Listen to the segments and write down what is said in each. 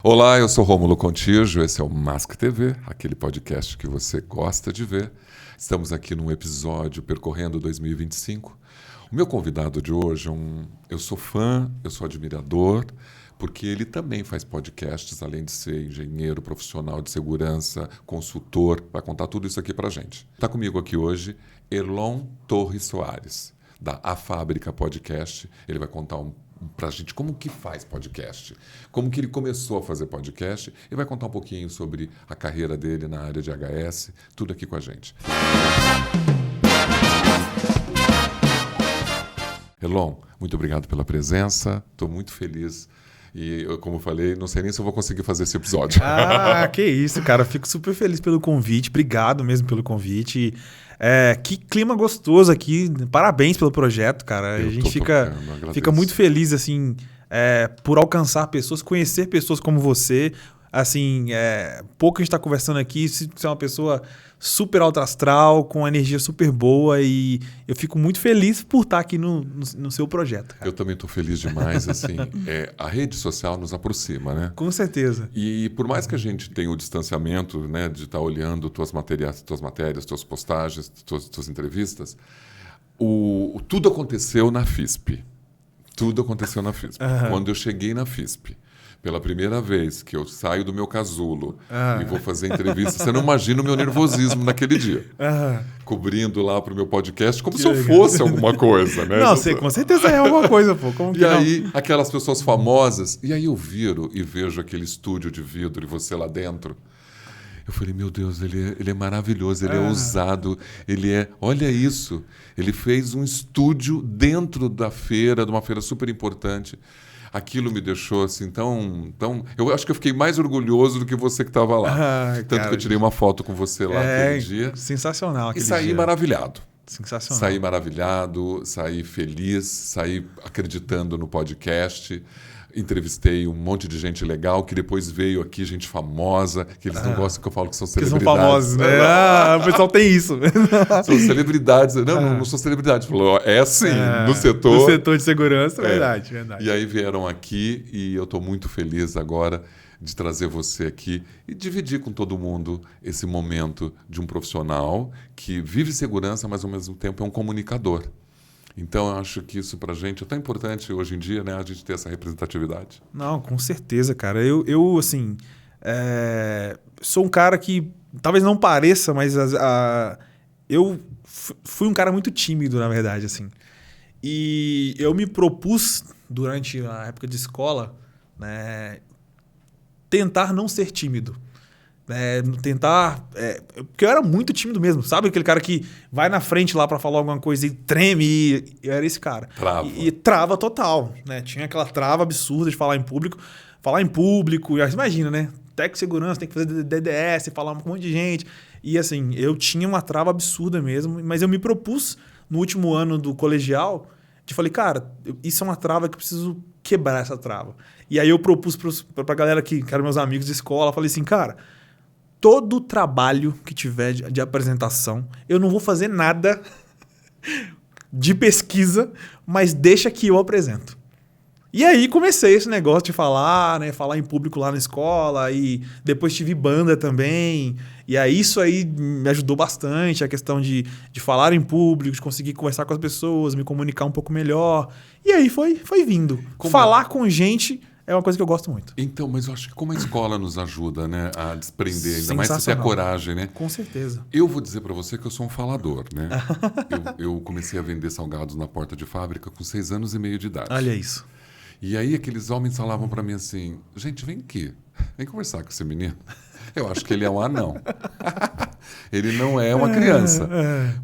Olá, eu sou Rômulo Contígio, esse é o Mask TV, aquele podcast que você gosta de ver. Estamos aqui num episódio percorrendo 2025. O meu convidado de hoje eu sou fã, eu sou admirador, porque ele também faz podcasts, além de ser engenheiro, profissional de segurança, consultor, vai contar tudo isso aqui pra gente. Está comigo aqui hoje Erlon Torres Soares, da A Fábrica Podcast. Ele vai contar pra gente como que faz podcast, como que ele começou a fazer podcast e vai contar um pouquinho sobre a carreira dele na área de HS, tudo aqui com a gente. Erlon, muito obrigado pela presença, estou muito feliz e, como eu falei, não sei nem se eu vou conseguir fazer esse episódio. Que isso, cara, fico super feliz pelo convite, obrigado mesmo pelo convite. Que clima gostoso aqui, parabéns pelo projeto, cara. A gente fica muito feliz, assim, por alcançar pessoas, conhecer pessoas como você. Assim, pouco a gente está conversando aqui, você é uma pessoa super alto astral, com energia super boa e eu fico muito feliz por estar aqui no seu projeto, cara. Eu também estou feliz demais, assim, a rede social nos aproxima, né? Com certeza. E por mais que a gente tenha o distanciamento, né, de estar olhando tuas matérias, tuas postagens, tuas entrevistas, tudo aconteceu na FISP. Tudo aconteceu na FISP. Uhum. Quando eu cheguei na FISP, pela primeira vez que eu saio do meu casulo e vou fazer entrevista, você não imagina o meu nervosismo naquele dia. Cobrindo lá para o meu podcast, como se eu fosse alguma coisa, né? Não, você com certeza é alguma coisa, pô. Como que e aí, aquelas pessoas famosas, e aí eu viro e vejo aquele estúdio de vidro e você lá dentro. Eu falei, meu Deus, ele é maravilhoso, ele é ousado, olha isso, ele fez um estúdio dentro da feira, de uma feira super importante. Aquilo me deixou assim tão... Eu acho que eu fiquei mais orgulhoso do que você que estava lá. Tanto cara, que eu tirei uma foto com você lá aquele dia. Sensacional aquele dia. E saí maravilhado. Sensacional. Saí maravilhado, saí feliz, saí acreditando no podcast. Entrevistei um monte de gente legal que depois veio aqui, gente famosa, que eles não gostam que eu falo que são celebridades. Que são famosos, né? O pessoal tem isso. São celebridades. Não sou celebridade. Falou, assim, no setor. No setor de segurança, verdade. E aí vieram aqui e eu estou muito feliz agora de trazer você aqui e dividir com todo mundo esse momento de um profissional que vive segurança, mas ao mesmo tempo é um comunicador. Então, eu acho que isso pra gente é tão importante hoje em dia, né? A gente ter essa representatividade. Não, com certeza, cara. Eu assim, sou um cara que talvez não pareça, mas eu fui um cara muito tímido, na verdade, assim. E eu me propus, durante a época de escola, né, tentar não ser tímido. Porque eu era muito tímido mesmo, sabe? Aquele cara que vai na frente lá pra falar alguma coisa e treme, e eu era esse cara. Trava. E trava total, né? Tinha aquela trava absurda de falar em público. Imagina, né? Técnico de segurança, tem que fazer DDS, falar com um monte de gente. E assim, eu tinha uma trava absurda mesmo, mas eu me propus no último ano do colegial, falei, cara, isso é uma trava que eu preciso quebrar essa trava. E aí eu propus pra galera que eram meus amigos de escola, falei assim, cara, todo trabalho que tiver de apresentação, eu não vou fazer nada de pesquisa, mas deixa que eu apresento. E aí comecei esse negócio de falar, né? Falar em público lá na escola, e depois tive banda também. E aí isso aí me ajudou bastante, a questão de falar em público, de conseguir conversar com as pessoas, me comunicar um pouco melhor. E aí foi vindo. Falar com gente é uma coisa que eu gosto muito. Então, mas eu acho que como a escola nos ajuda, né, a desprender, ainda mais se você ter a coragem, né? Com certeza. Eu vou dizer para você que eu sou um falador, né? eu comecei a vender salgados na porta de fábrica com 6 anos e meio de idade. Olha isso. E aí aqueles homens falavam para mim assim, gente, vem aqui, vem conversar com esse menino. Eu acho que ele é um anão. Ele não é uma criança.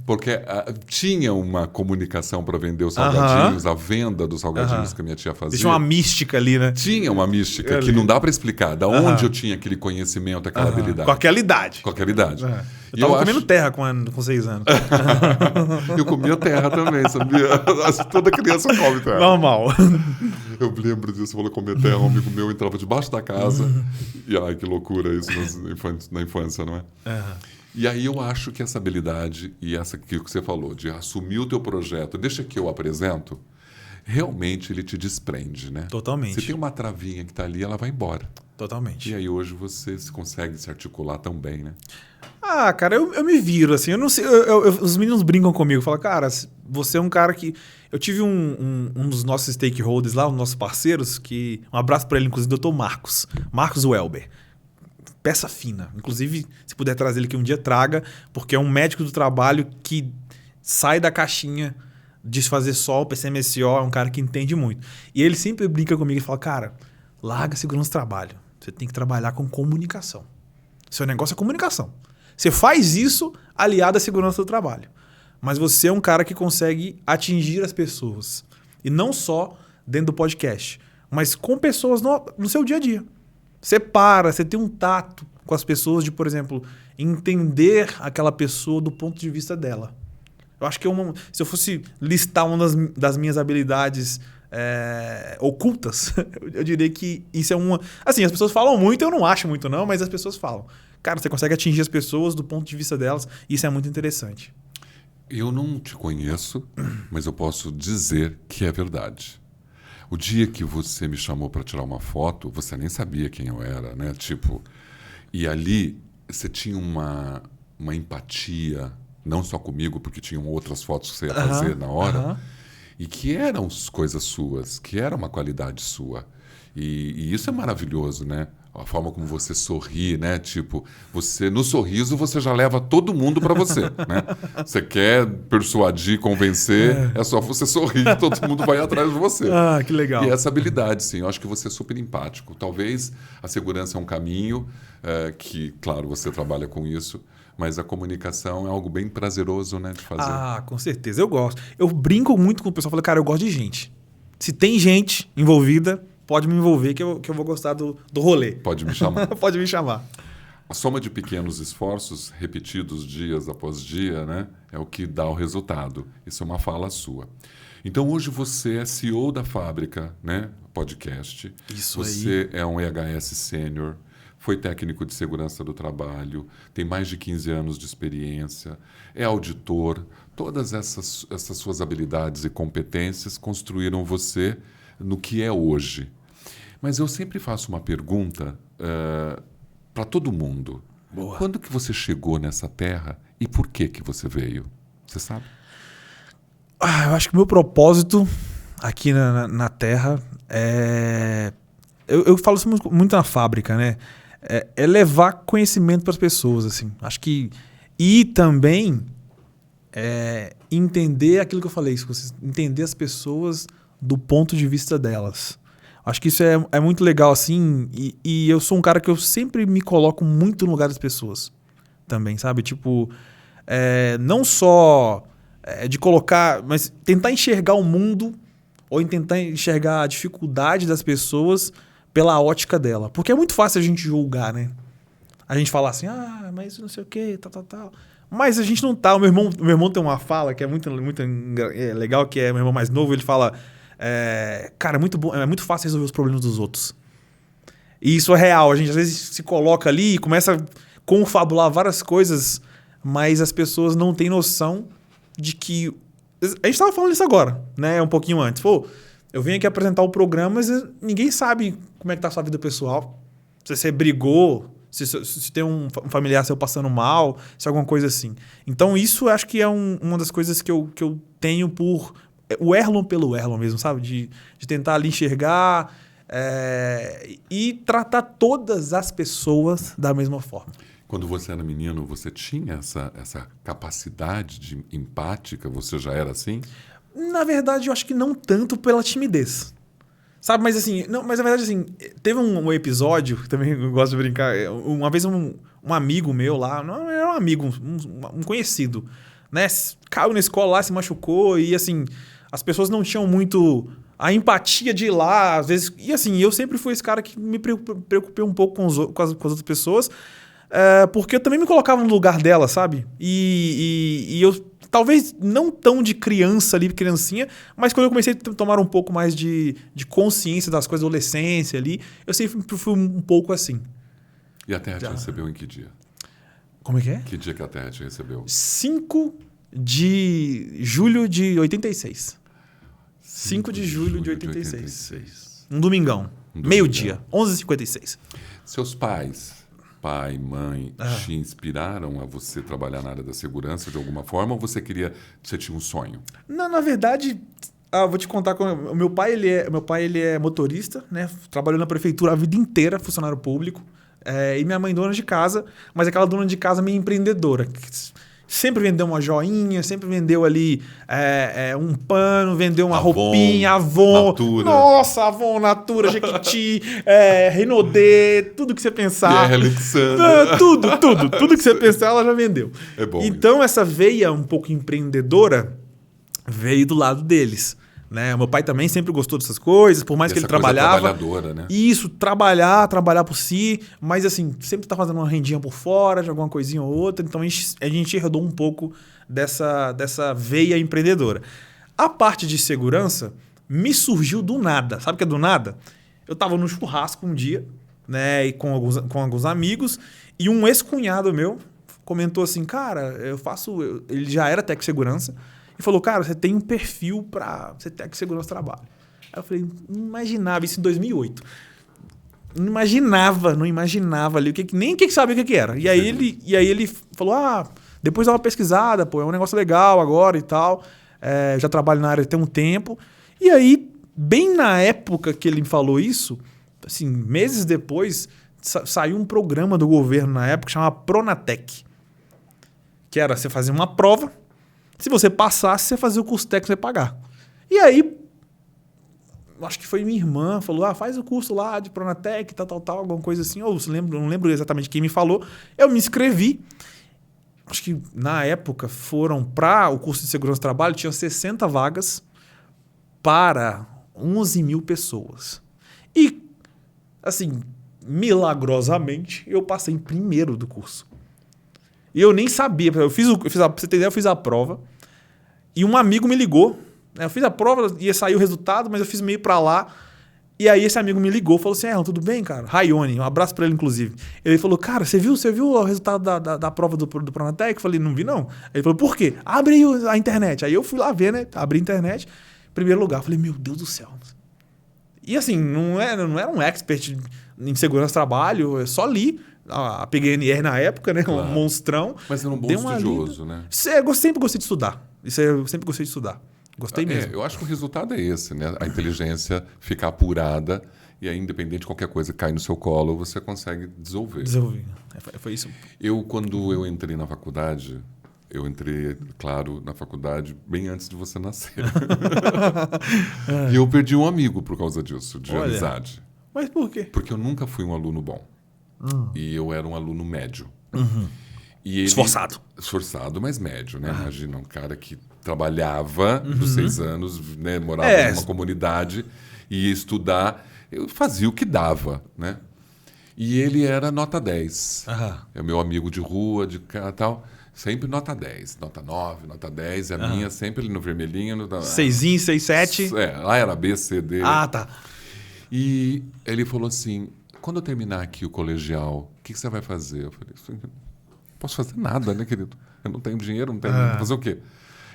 Porque tinha uma comunicação para vender os salgadinhos, a venda dos salgadinhos que a minha tia fazia. Tinha uma mística ali, né? Tinha uma mística que não dá para explicar. Da onde eu tinha aquele conhecimento, aquela habilidade. Com aquela idade. Com aquela idade. Eu tava comendo terra com 6 anos. Eu comia terra também, sabia? Toda criança come terra. Normal. Eu lembro disso, falou comer terra, um amigo meu entrava debaixo da casa. E ai, que loucura isso na infância, não é? E aí eu acho que essa habilidade e essa que você falou, de assumir o teu projeto, deixa que eu apresento, realmente ele te desprende, né? Totalmente. Se tem uma travinha que está ali, ela vai embora. Totalmente. E aí hoje você consegue se articular tão bem, né? Ah, cara, eu me viro, assim, eu não sei, os meninos brincam comigo, falam, cara, você é um cara que... Eu tive um dos nossos stakeholders lá, um dos nossos parceiros, que... Um abraço pra ele, inclusive, doutor Marcos Welber. Peça fina. Inclusive, se puder trazer ele aqui um dia, traga, porque é um médico do trabalho que sai da caixinha de fazer só o PCMSO, é um cara que entende muito. E ele sempre brinca comigo e fala, cara, larga segurança do trabalho. Você tem que trabalhar com comunicação. Seu negócio é comunicação. Você faz isso aliado à segurança do trabalho. Mas você é um cara que consegue atingir as pessoas. E não só dentro do podcast, mas com pessoas no seu dia a dia. Você tem um tato com as pessoas de, por exemplo, entender aquela pessoa do ponto de vista dela. Eu acho que se eu fosse listar uma das minhas habilidades ocultas, eu diria que isso é uma... Assim, as pessoas falam muito, eu não acho muito não, mas as pessoas falam. Cara, você consegue atingir as pessoas do ponto de vista delas, e isso é muito interessante. Eu não te conheço, mas eu posso dizer que é verdade. O dia que você me chamou para tirar uma foto, você nem sabia quem eu era, né? Tipo, e ali você tinha uma empatia, não só comigo, porque tinham outras fotos que você ia fazer na hora, e que eram coisas suas, que era uma qualidade sua. E isso é maravilhoso, né? A forma como você sorri, né? Tipo, no sorriso você já leva todo mundo para você, né? Você quer persuadir, convencer, é só você sorrir que todo mundo vai atrás de você. Ah, que legal. E essa habilidade, sim, eu acho que você é super empático. Talvez a segurança é um caminho que, claro, você trabalha com isso, mas a comunicação é algo bem prazeroso, né, de fazer. Ah, com certeza, eu gosto. Eu brinco muito com o pessoal, falo, cara, eu gosto de gente. Se tem gente envolvida, pode me envolver que eu vou gostar do rolê. Pode me chamar. Pode me chamar. A soma de pequenos esforços, repetidos dias após dia, né, é o que dá o resultado. Isso é uma fala sua. Então, hoje você é CEO da Fábrica, né, podcast. Isso aí. Você é um EHS sênior, foi técnico de segurança do trabalho, tem mais de 15 anos de experiência, é auditor. Todas essas suas habilidades e competências construíram você no que é hoje. Mas eu sempre faço uma pergunta para todo mundo. Boa. Quando que você chegou nessa terra e por que você veio? Você sabe? Eu acho que o meu propósito aqui na Terra é... Eu falo isso muito na fábrica, né? É levar conhecimento para as pessoas, assim. Acho que... E também entender aquilo que eu falei, entender as pessoas do ponto de vista delas. Acho que isso é muito legal, assim, e eu sou um cara que eu sempre me coloco muito no lugar das pessoas também, sabe? Tipo, não só de colocar, mas tentar enxergar o mundo ou tentar enxergar a dificuldade das pessoas pela ótica dela. Porque é muito fácil a gente julgar, né? A gente falar assim, mas não sei o quê, tal. Mas a gente não tá. O meu irmão tem uma fala que é muito legal, que é meu irmão mais novo, ele fala... cara, é muito bom, é muito fácil resolver os problemas dos outros. E isso é real. A gente às vezes se coloca ali e começa a confabular várias coisas, mas as pessoas não têm noção de que... A gente estava falando isso agora, né? Um pouquinho antes. Pô, eu vim aqui apresentar o programa, mas ninguém sabe como é que tá a sua vida pessoal. Se você brigou, se tem um familiar seu passando mal, se alguma coisa assim. Então isso eu acho que é uma das coisas que eu tenho por... O Erlon pelo Erlon mesmo, sabe? De tentar ali enxergar e tratar todas as pessoas da mesma forma. Quando você era menino, você tinha essa capacidade de empática? Você já era assim? Na verdade, eu acho que não tanto pela timidez. Sabe? Mas assim, não, mas na verdade, assim, teve um episódio, também eu gosto de brincar, uma vez um amigo meu lá, não era um amigo, um conhecido, né? Caiu na escola lá, se machucou e assim... As pessoas não tinham muito a empatia de ir lá, às vezes... E assim, eu sempre fui esse cara que me preocupei um pouco com as outras pessoas, porque eu também me colocava no lugar dela, sabe? E eu, talvez não tão de criança ali, criancinha, mas quando eu comecei a tomar um pouco mais de consciência das coisas, adolescência ali, eu sempre fui um pouco assim. E a Terra te recebeu em que dia? Como é que é? Que dia que a Terra te recebeu? 5 de julho de 86. 5 de julho de 86. Um domingão. Meio-dia, 11h56. Seus pais, pai, mãe, te inspiraram a você trabalhar na área da segurança de alguma forma ou você tinha um sonho? Não, na verdade, vou te contar. O meu pai, ele é motorista, né? Trabalhou na prefeitura a vida inteira, funcionário público. E minha mãe dona de casa, mas aquela dona de casa meio empreendedora. Sempre vendeu uma joinha, sempre vendeu ali um pano, vendeu uma roupinha, Avon. Natura. Nossa, Avon, Natura, Jequiti, Renaudet, tudo que você pensar. Alexandre. Tudo que você pensar, ela já vendeu. É bom. Então, essa veia um pouco empreendedora veio do lado deles. Né? O meu pai também sempre gostou dessas coisas, por mais que ele trabalhava. Trabalhadora, né? Isso, trabalhar por si, mas assim, sempre tá fazendo uma rendinha por fora, de alguma coisinha ou outra. Então a gente herdou um pouco dessa veia empreendedora. A parte de segurança me surgiu do nada. Sabe o que é do nada? Eu tava no churrasco um dia, né, e com alguns amigos, e um ex-cunhado meu comentou assim: cara, ele já era técnico de segurança. E falou, cara, você tem um perfil para ser técnico de segurança do trabalho. Aí eu falei, não imaginava, isso em 2008. Não imaginava ali, nem o que sabia o que era. E aí ele falou, depois dá uma pesquisada, pô, é um negócio legal agora e tal. Já trabalho na área tem um tempo. E aí, bem na época que ele me falou isso, assim, meses depois, saiu um programa do governo na época que chamava Pronatec. Que era, você fazia uma prova, se você passasse, você fazia o curso técnico, você ia pagar. E aí, acho que foi minha irmã, falou, faz o curso lá de Pronatec, tal, alguma coisa assim. Ou não lembro exatamente quem me falou. Eu me inscrevi. Acho que na época foram para o curso de segurança do trabalho, tinham 60 vagas para 11 mil pessoas. E, assim, milagrosamente, eu passei em primeiro do curso. E eu nem sabia. Pra você ter ideia, eu fiz a prova. E um amigo me ligou. Eu fiz a prova, ia sair o resultado, mas eu fiz meio pra lá. E aí esse amigo me ligou, falou assim, tudo bem, cara? Raione, um abraço pra ele, inclusive. Ele falou, cara, você viu o resultado da prova do Pronatec? Eu falei, não vi, não. Ele falou, por quê? Abre aí a internet. Aí eu fui lá ver, né? Abri a internet. Primeiro lugar. Eu falei, meu Deus do céu. E assim, não era um expert em segurança do trabalho, eu só li. A PGNR na época, né? Claro. Um monstrão. Mas era um bom estudioso, né? Eu sempre gostei de estudar. Eu sempre gostei de estudar. Gostei mesmo. Eu acho que o resultado é esse, né? A inteligência fica apurada e aí, independente de qualquer coisa que cai no seu colo, você consegue desenvolver. Foi isso. Quando eu entrei na faculdade, claro, na faculdade bem antes de você nascer. E eu perdi um amigo por causa disso, de amizade. Mas por quê? Porque eu nunca fui um aluno bom. E eu era um aluno médio. E ele, esforçado, mas médio, né? Imagina, um cara que trabalhava dos 6 anos, né? Morava numa comunidade, ia estudar, eu fazia o que dava, né? E ele era nota 10. É o meu amigo de rua, de tal, sempre nota 10, nota 9, nota 10. A minha sempre ali no vermelhinho. 6, 6, 7. Lá era B, C, D. Tá. E ele falou assim, quando eu terminar aqui o colegial, o que você vai fazer? Eu falei, não posso fazer nada, né, querido? Eu não tenho dinheiro, não tenho... Fazer o quê?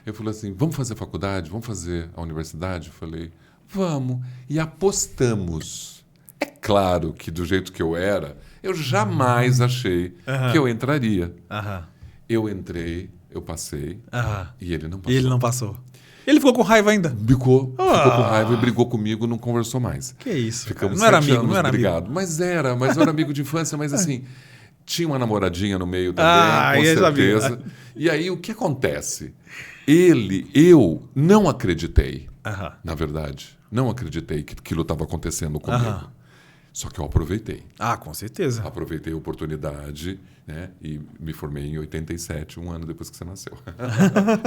Eu falei assim, vamos fazer faculdade? Vamos fazer a universidade? Eu falei, vamos. E apostamos. É claro que do jeito que eu era, eu jamais achei que eu entraria. Eu entrei, eu passei, e ele não passou. E ele não passou. Ele ficou com raiva ainda? Ficou com raiva e brigou comigo, não conversou mais. Que isso, Ficamos não era 7 amigo, anos não era brigado. amigo. Mas eu era amigo de infância, mas assim, tinha uma namoradinha no meio também, com certeza. E aí, o que acontece? Eu não acreditei, na verdade. Não acreditei que aquilo estava acontecendo comigo. Só que eu aproveitei. Com certeza. Aproveitei a oportunidade, né? E me formei em 87, um ano depois que você nasceu.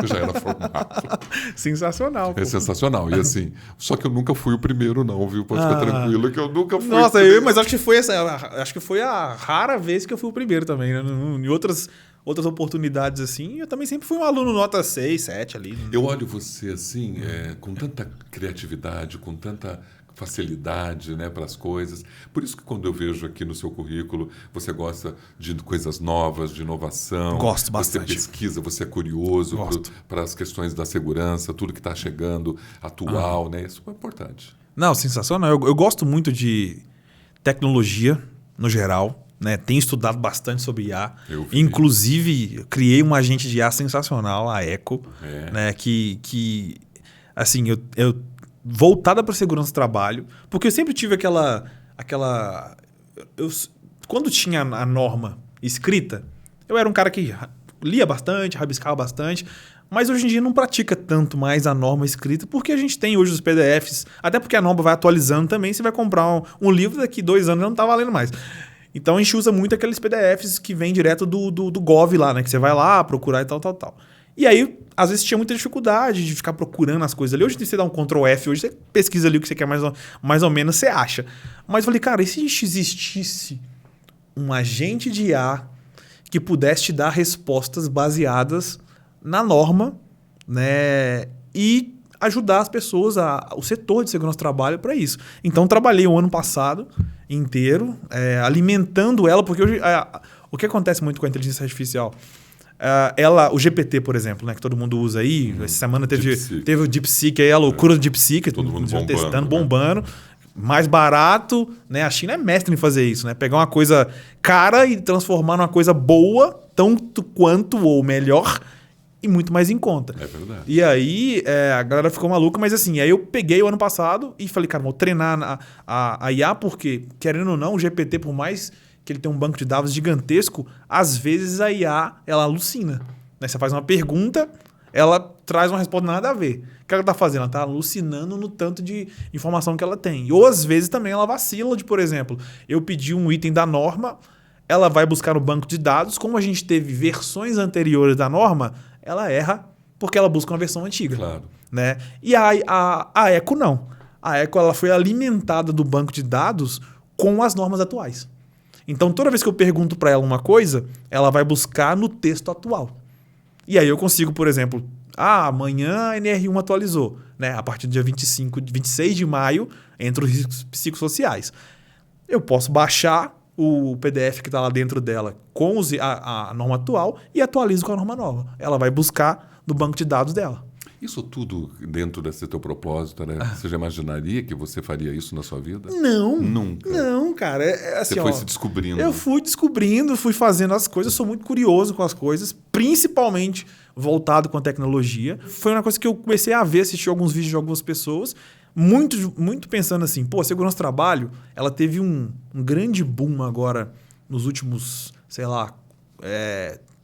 Eu já era formado. Sensacional. É sensacional. E assim, só que eu nunca fui o primeiro, não, viu? Pode ficar tranquilo que eu nunca fui. Nossa, mas acho que foi a rara vez que eu fui o primeiro também, né? Em outras oportunidades assim, eu também sempre fui um aluno nota 6, 7 ali. Eu olho você assim, com tanta criatividade, com tanta facilidade, né, para as coisas. Por isso que quando eu vejo aqui no seu currículo, você gosta de coisas novas, de inovação. Gosto bastante. Você pesquisa, você é curioso para as questões da segurança, tudo que está chegando atual, né? Isso é importante. Não, sensacional. Eu gosto muito de tecnologia no geral, né? Tenho estudado bastante sobre IA. Inclusive, criei um agente de IA sensacional, a Echo, né? Que assim, eu voltada para segurança do trabalho, porque eu sempre tive aquela quando tinha a norma escrita, eu era um cara que lia bastante, rabiscava bastante, mas hoje em dia não pratica tanto mais a norma escrita, porque a gente tem hoje os PDFs, até porque a norma vai atualizando também, você vai comprar um livro, daqui 2 anos já não está valendo mais. Então a gente usa muito aqueles PDFs que vem direto do Gov lá, né? Que você vai lá procurar e tal. E aí, às vezes, tinha muita dificuldade de ficar procurando as coisas ali. Hoje você dá um Ctrl F, hoje você pesquisa ali o que você quer mais ou menos, você acha. Mas eu falei, cara, e se existisse um agente de IA que pudesse te dar respostas baseadas na norma, né? E ajudar as pessoas, o setor de segurança do trabalho para isso. Então, trabalhei o ano passado inteiro, alimentando ela, porque hoje, o que acontece muito com a inteligência artificial... o GPT, por exemplo, né, que todo mundo usa aí. Essa semana teve o DeepSeek, aí a loucura do DeepSeek. Todo mundo testando, bombando. Mais barato, né? A China é mestre em fazer isso, né? Pegar uma coisa cara e transformar numa coisa boa, tanto quanto ou melhor, e muito mais em conta. É verdade. E aí a galera ficou maluca, mas assim, aí eu peguei o ano passado e falei, cara, vou treinar a IA, porque, querendo ou não, o GPT, por mais que ele tem um banco de dados gigantesco, às vezes a IA, ela alucina. Né? Você faz uma pergunta, ela traz uma resposta nada a ver. O que ela está fazendo? Ela está alucinando no tanto de informação que ela tem. Ou às vezes também ela vacila de, por exemplo, eu pedi um item da norma, ela vai buscar no banco de dados, como a gente teve versões anteriores da norma, ela erra porque ela busca uma versão antiga. Claro. Né? E a Echo não. A Echo ela foi alimentada do banco de dados com as normas atuais. Então, toda vez que eu pergunto para ela uma coisa, ela vai buscar no texto atual. E aí eu consigo, por exemplo, amanhã a NR1 atualizou. Né? A partir do dia 26 de maio, entre os riscos psicossociais. Eu posso baixar o PDF que está lá dentro dela com a norma atual e atualizo com a norma nova. Ela vai buscar no banco de dados dela. Isso tudo dentro desse teu propósito, né? Você já imaginaria que você faria isso na sua vida? Não. Nunca. Não, cara. Assim, você foi se descobrindo. Eu fui descobrindo, fui fazendo as coisas. Eu sou muito curioso com as coisas, principalmente voltado com a tecnologia. Foi uma coisa que eu comecei a ver, assistir alguns vídeos de algumas pessoas, muito pensando assim, pô, a segurança do trabalho, ela teve um grande boom agora nos últimos, sei lá,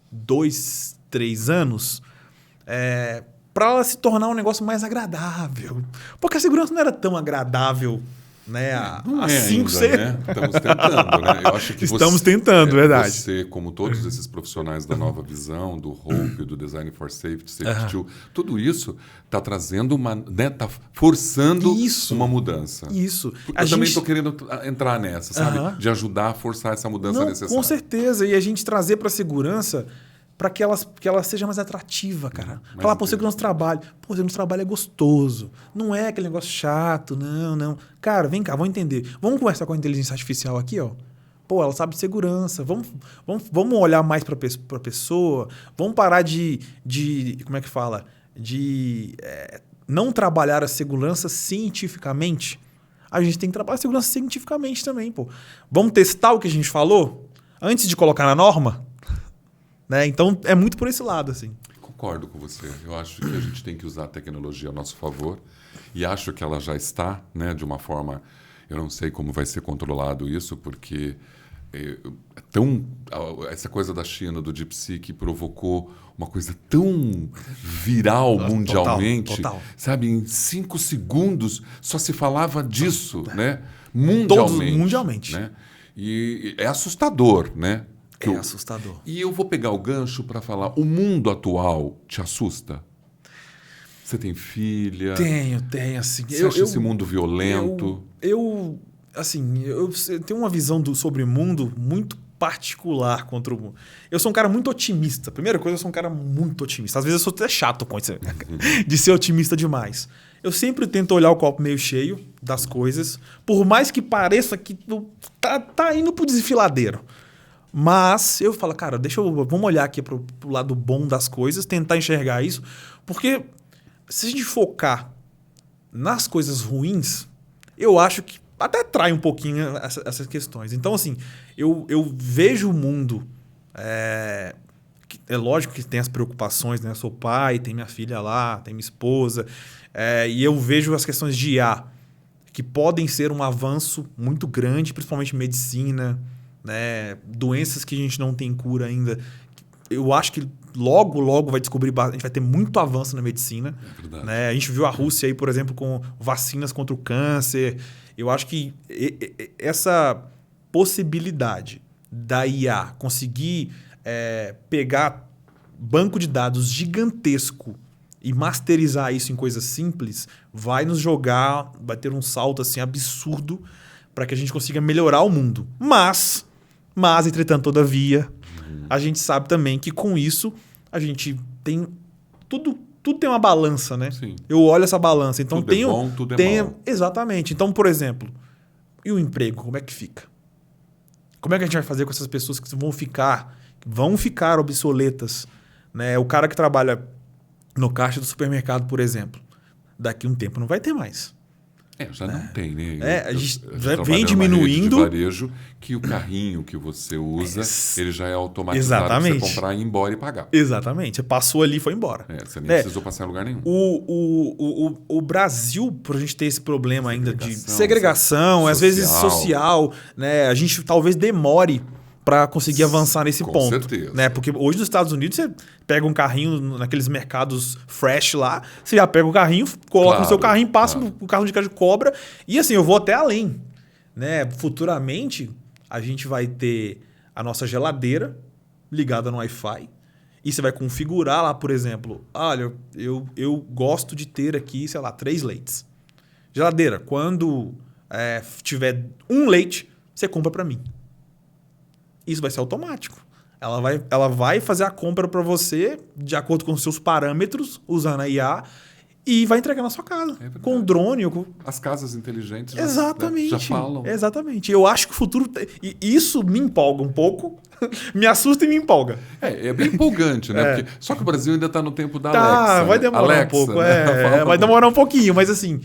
2, 3 anos, para ela se tornar um negócio mais agradável. Porque a segurança não era tão agradável, né? Há 5, 6... né? Estamos tentando, né? Eu acho que Estamos tentando, verdade. Você, como todos esses profissionais da nova visão, do HOPE, do Design for Safety, Safety Tool, tudo isso está trazendo está forçando uma mudança. Isso. Eu também estou querendo entrar nessa, sabe? De ajudar a forçar essa mudança necessária. Com certeza. E a gente trazer para a segurança para que ela seja mais atrativa, cara. Falar, pô, segurança do trabalho. Pô, segurança do trabalho é gostoso. Não é aquele negócio chato, não. Cara, vem cá, vamos entender. Vamos conversar com a inteligência artificial aqui, ó. Pô, ela sabe de segurança. Vamos olhar mais para a pessoa. Vamos parar de... Como é que fala? De não trabalhar a segurança cientificamente. A gente tem que trabalhar a segurança cientificamente também, pô. Vamos testar o que a gente falou antes de colocar na norma? Né? Então, é muito por esse lado, assim. Concordo com você. Eu acho que a gente tem que usar a tecnologia a nosso favor e acho que ela já está, né, de uma forma... Eu não sei como vai ser controlado isso, porque essa coisa da China, do DeepSeek, provocou uma coisa tão viral mundialmente. Total. Sabe, em 5 segundos só se falava disso, né? Mundialmente. Né? E é assustador, né? É assustador. E eu vou pegar o gancho para falar, o mundo atual te assusta? Você tem filha? Tenho, assim. Você acha esse mundo violento? Eu tenho uma visão sobre o mundo muito particular contra o mundo. Eu sou um cara muito otimista. Primeira coisa, eu sou um cara muito otimista. Às vezes eu sou até chato com isso, de ser otimista demais. Eu sempre tento olhar o copo meio cheio das coisas, por mais que pareça que tá indo pro desfiladeiro. Mas eu falo, cara, vamos olhar aqui pro lado bom das coisas, tentar enxergar isso, porque se a gente focar nas coisas ruins, eu acho que até atrai um pouquinho essas questões. Então, assim, eu vejo o mundo... É lógico que tem as preocupações, né? Eu sou pai, tem minha filha lá, tem minha esposa. E eu vejo as questões de IA, que podem ser um avanço muito grande, principalmente em medicina, né? Doenças que a gente não tem cura ainda. Eu acho que logo vai descobrir... A gente vai ter muito avanço na medicina. É verdade. Né? A gente viu a Rússia aí, por exemplo, com vacinas contra o câncer. Eu acho que essa possibilidade da IA conseguir pegar banco de dados gigantesco e masterizar isso em coisas simples, vai nos jogar, vai ter um salto assim absurdo para que a gente consiga melhorar o mundo. Mas entretanto, todavia, a gente sabe também que com isso a gente tem tudo tem uma balança, né? Sim. Eu olho essa balança. Então tudo é bom, tudo é mal. Exatamente. Então, por exemplo, e o emprego, como é que fica? Como é que a gente vai fazer com essas pessoas que vão ficar obsoletas? Né? O cara que trabalha no caixa do supermercado, por exemplo, daqui a um tempo não vai ter mais. Já não tem, né? A gente numa vem diminuindo. rede de varejo que o carrinho que você usa, ele já é automatizado para você comprar, ir embora e pagar. Exatamente. Você passou ali e foi embora. Você nem precisou passar em lugar nenhum. O Brasil, por a gente ter esse problema ainda de segregação, às vezes social, né? A gente talvez demore para conseguir avançar nesse ponto. Com certeza. Né? Porque hoje nos Estados Unidos você pega um carrinho naqueles mercados fresh lá, você já pega o carrinho, coloca no seu carrinho, passa o carro de caixa de cobra. E assim, eu vou até além. Né? Futuramente, a gente vai ter a nossa geladeira ligada no Wi-Fi e você vai configurar lá, por exemplo, olha, eu gosto de ter aqui, sei lá, 3 leites. Geladeira, quando tiver um leite, você compra para mim. Isso vai ser automático. Ela vai fazer a compra para você de acordo com os seus parâmetros, usando a IA, e vai entregar na sua casa. Com o drone. As casas inteligentes já falam. Exatamente. Eu acho que o futuro... E isso me empolga um pouco, me assusta e me empolga. É bem empolgante, né? Porque, só que o Brasil ainda está no tempo da Alexa. Vai demorar um pouco. Né? Vai demorar um pouquinho, mas assim...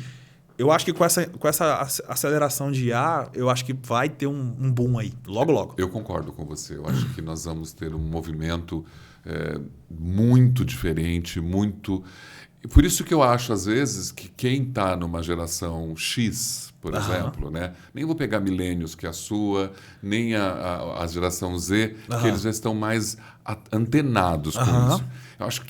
Eu acho que com essa aceleração de IA, eu acho que vai ter um boom aí, logo. Eu concordo com você. Eu acho que nós vamos ter um movimento muito diferente, muito... Por isso que eu acho, às vezes, que quem está numa geração X, por exemplo, né? Nem vou pegar milênios, que é a sua, nem a geração Z, que eles já estão mais antenados com isso. Eu acho que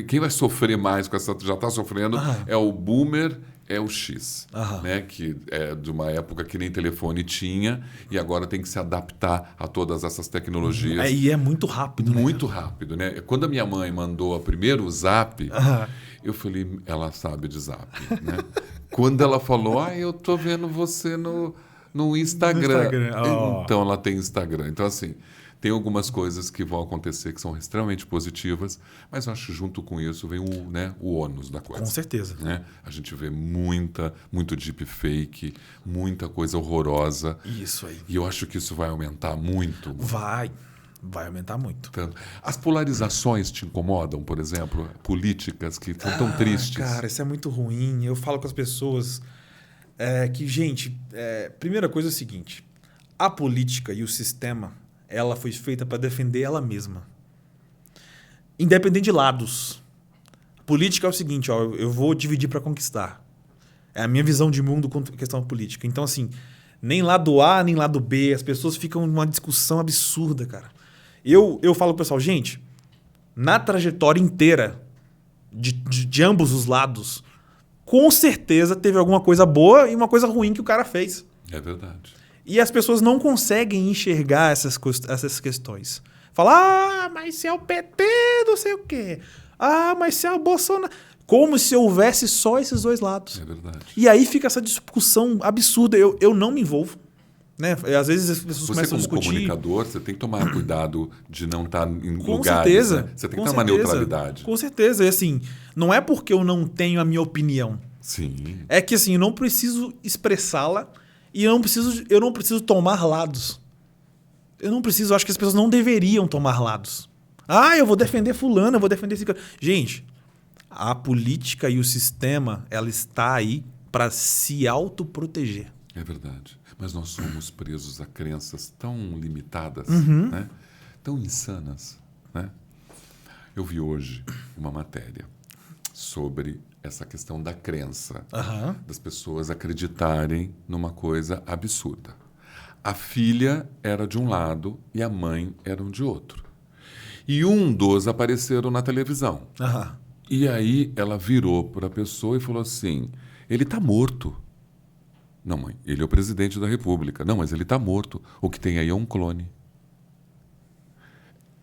quem vai sofrer mais com essa... Já está sofrendo é o boomer... É o X, né? Que é de uma época que nem telefone tinha e agora tem que se adaptar a todas essas tecnologias. E é muito rápido. Muito rápido, né? Quando a minha mãe mandou a primeiro Zap, eu falei, ela sabe de Zap, né? Quando ela falou, eu tô vendo você no Instagram. Então ela tem Instagram. Então, assim, tem algumas coisas que vão acontecer que são extremamente positivas, mas eu acho que junto com isso vem o ônus da coisa. Com certeza. Né? A gente vê muito deepfake, muita coisa horrorosa. Isso aí. E eu acho que isso vai aumentar muito. Vai aumentar muito. Tanto. As polarizações te incomodam, por exemplo? Políticas que são tão tristes. Cara, isso é muito ruim. Eu falo com as pessoas que, gente, primeira coisa é o seguinte, a política e o sistema... ela foi feita para defender ela mesma. Independente de lados. A política é o seguinte, eu vou dividir para conquistar. É a minha visão de mundo com questão política. Então, assim, nem lado A, nem lado B. As pessoas ficam numa discussão absurda, cara. Eu falo pro pessoal, gente, na trajetória inteira de ambos os lados, com certeza teve alguma coisa boa e uma coisa ruim que o cara fez. É verdade. E as pessoas não conseguem enxergar essas questões. Falar, mas se é o PT, não sei o quê. Mas se é o Bolsonaro... Como se houvesse só esses dois lados. É verdade. E aí fica essa discussão absurda. Eu não me envolvo. Né? Às vezes as pessoas Você, começam a como discutir. comunicador, você tem que tomar cuidado de não estar em Com lugares. certeza. Né? Você tem Com que ter uma certeza. neutralidade. Com certeza. E assim, não é porque eu não tenho a minha opinião. Sim. É que assim, eu não preciso expressá-la e eu não preciso tomar lados. Eu não preciso, eu acho que as pessoas não deveriam tomar lados. Ah, eu vou defender fulano, eu vou defender esse cara. Gente, a política e o sistema, ela está aí para se autoproteger. É verdade. Mas nós somos presos a crenças tão limitadas, né? Tão insanas. Né? Eu vi hoje uma matéria sobre essa questão da crença, das pessoas acreditarem numa coisa absurda. A filha era de um lado e a mãe era de outro. E um dos apareceram na televisão. E aí ela virou para a pessoa e falou assim, ele está morto. Não, mãe, ele é o presidente da República. Não, mas ele está morto. O que tem aí é um clone.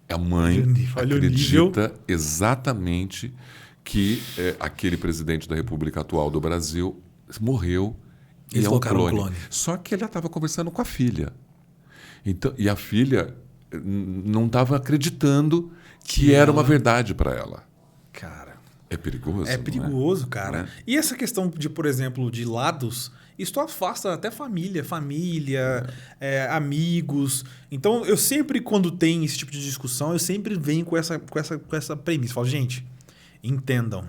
A mãe acredita exatamente que aquele presidente da República atual do Brasil morreu e é um clone. Só que ela estava conversando com a filha. Então, e a filha não estava acreditando que era uma verdade para ela. Cara, é perigoso. É perigoso, cara. Né? E essa questão de, por exemplo, de lados, isso afasta até família, amigos. Então, eu sempre, quando tem esse tipo de discussão, eu sempre venho com essa premissa. Falo, gente, entendam,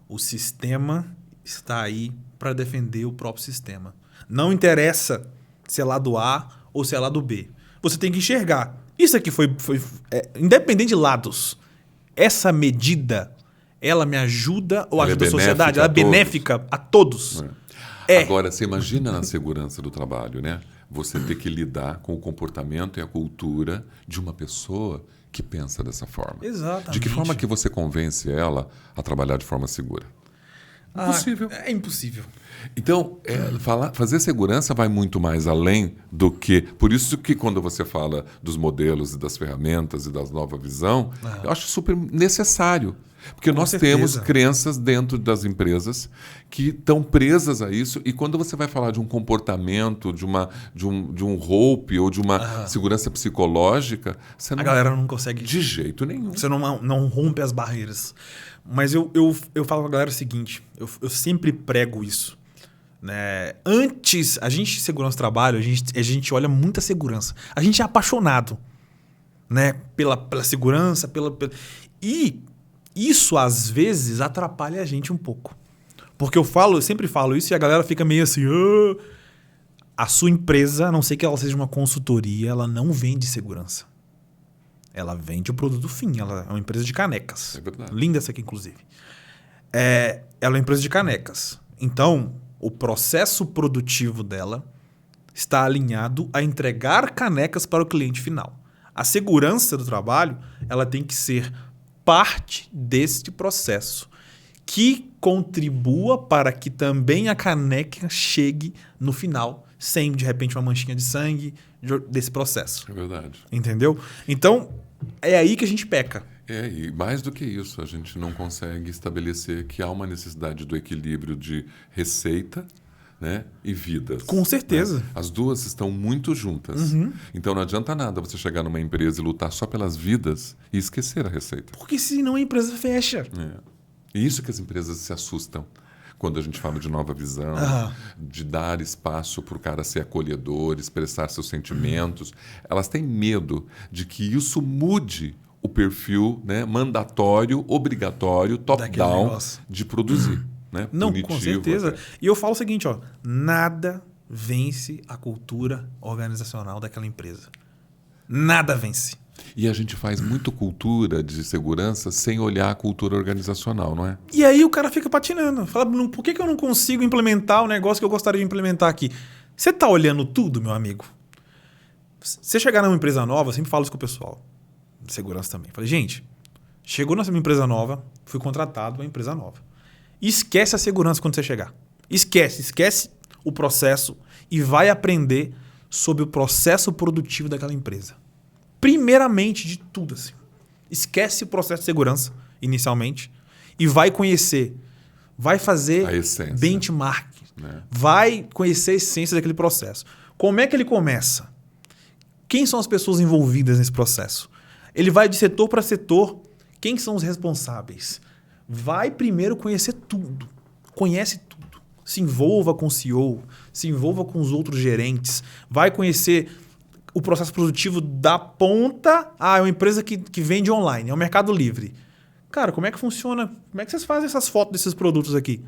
o sistema está aí para defender o próprio sistema. Não interessa se é lado A ou se é lado B. Você tem que enxergar. Isso aqui foi independente de lados. Essa medida, ela me ajuda ou ajuda a sociedade? Ela é benéfica a todos. Agora, você imagina na segurança do trabalho, né? Você ter que lidar com o comportamento e a cultura de uma pessoa que pensa dessa forma. Exatamente. De que forma que você convence ela a trabalhar de forma segura? Impossível. É impossível. Então, fazer segurança vai muito mais além do que... Por isso que quando você fala dos modelos e das ferramentas e da nova visão, eu acho super necessário. Porque nós temos crenças dentro das empresas que estão presas a isso. E quando você vai falar de um comportamento, de um rope ou de uma segurança psicológica... A galera não consegue... De jeito nenhum. Você não rompe as barreiras. Mas eu falo com a galera o seguinte, eu sempre prego isso. Né? Antes, a gente, segurança do trabalho, a gente olha muita segurança. A gente é apaixonado, né? pela segurança, e isso, às vezes, atrapalha a gente um pouco. Porque eu sempre falo isso e a galera fica meio assim... A sua empresa, a não ser que ela seja uma consultoria, ela não vende segurança. Ela vende o produto fim. Ela é uma empresa de canecas. É verdade. Linda essa aqui, inclusive. Ela é uma empresa de canecas. Então, o processo produtivo dela está alinhado a entregar canecas para o cliente final. A segurança do trabalho, ela tem que ser parte deste processo que contribua para que também a caneca chegue no final sem, de repente, uma manchinha de sangue desse processo. É verdade. Entendeu? Então, é aí que a gente peca. E mais do que isso, a gente não consegue estabelecer que há uma necessidade do equilíbrio de receita, né, e vidas. Com certeza. Né? As duas estão muito juntas. Então não adianta nada você chegar numa empresa e lutar só pelas vidas e esquecer a receita. Porque senão a empresa fecha. E isso que as empresas se assustam. Quando a gente fala de nova visão, de dar espaço para o cara ser acolhedor, expressar seus sentimentos, elas têm medo de que isso mude o perfil, né, mandatório, obrigatório, top-down de produzir. Né, não, punitivo, com certeza. E eu falo o seguinte, nada vence a cultura organizacional daquela empresa. Nada vence. E a gente faz muito cultura de segurança sem olhar a cultura organizacional, não é? E aí o cara fica patinando. Fala, por que eu não consigo implementar o negócio que eu gostaria de implementar aqui? Você está olhando tudo, meu amigo? Você chegar numa empresa nova, eu sempre falo isso com o pessoal. De segurança também. Falei, gente, chegou nessa empresa nova, fui contratado uma empresa nova. Esquece a segurança quando você chegar. Esquece o processo e vai aprender sobre o processo produtivo daquela empresa. Primeiramente de tudo, assim. Esquece o processo de segurança, inicialmente, e vai conhecer. Vai fazer benchmark. Né? Vai conhecer a essência daquele processo. Como é que ele começa? Quem são as pessoas envolvidas nesse processo? Ele vai de setor para setor. Quem são os responsáveis? Vai primeiro conhecer tudo. Conhece tudo. Se envolva com o CEO, se envolva com os outros gerentes. Vai conhecer o processo produtivo da ponta. É uma empresa que vende online, é o Mercado Livre. Cara, como é que funciona? Como é que vocês fazem essas fotos desses produtos aqui?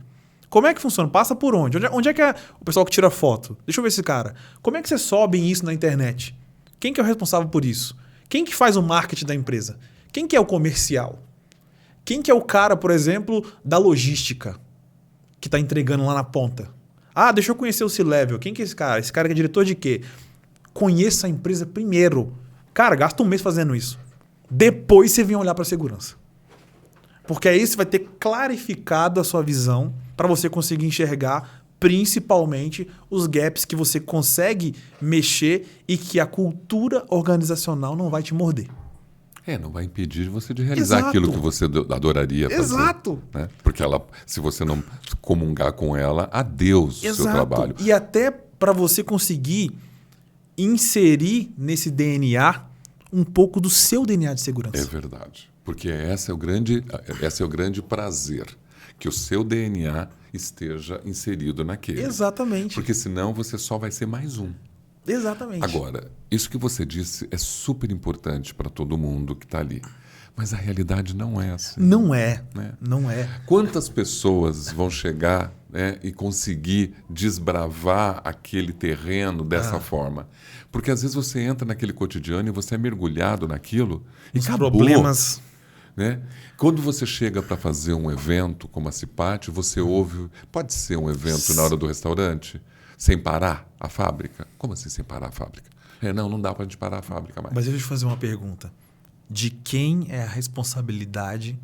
Como é que funciona? Passa por onde? Onde é que é o pessoal que tira foto? Deixa eu ver esse cara. Como é que vocês sobem isso na internet? Quem que é o responsável por isso? Quem que faz o marketing da empresa? Quem que é o comercial? Quem que é o cara, por exemplo, da logística que está entregando lá na ponta? Deixa eu conhecer o C-Level. Quem que é esse cara? Esse cara que é diretor de quê? Conheça a empresa primeiro. Cara, gasta um mês fazendo isso. Depois você vem olhar para a segurança. Porque aí você vai ter clarificado a sua visão para você conseguir enxergar principalmente os gaps que você consegue mexer e que a cultura organizacional não vai te morder. Não vai impedir você de realizar Exato. aquilo que você adoraria fazer. Exato. Né? Porque se você não comungar com ela, adeus o seu trabalho. E até para você conseguir inserir nesse DNA um pouco do seu DNA de segurança. É verdade. Porque esse é o grande prazer, que o seu DNA esteja inserido naquele. Exatamente. Porque senão você só vai ser mais um. Exatamente. Agora, isso que você disse é super importante para todo mundo que está ali. Mas a realidade não é assim. Não é. Né? Não é. Quantas pessoas vão chegar, né, e conseguir desbravar aquele terreno dessa forma? Porque às vezes você entra naquele cotidiano e você é mergulhado naquilo e Os acabou. problemas. Né? Quando você chega para fazer um evento como a Cipate, você ouve... Pode ser um evento na hora do restaurante, sem parar a fábrica? Como assim sem parar a fábrica? Não dá para a gente parar a fábrica mais. Mas deixa eu te fazer uma pergunta. De quem é a responsabilidade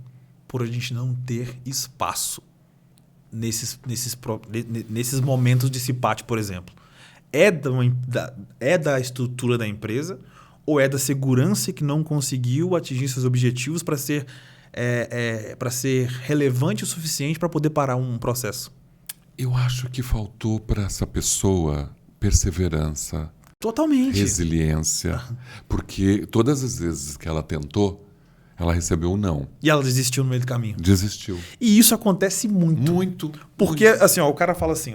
por a gente não ter espaço nesses momentos de Cipate, por exemplo? É da estrutura da empresa ou é da segurança que não conseguiu atingir seus objetivos para ser relevante o suficiente para poder parar um processo? Eu acho que faltou para essa pessoa perseverança, Totalmente. resiliência, porque todas as vezes que ela tentou, ela recebeu um não. E ela desistiu no meio do caminho. Desistiu. E isso acontece muito. Muito. Porque, assim, o cara fala assim,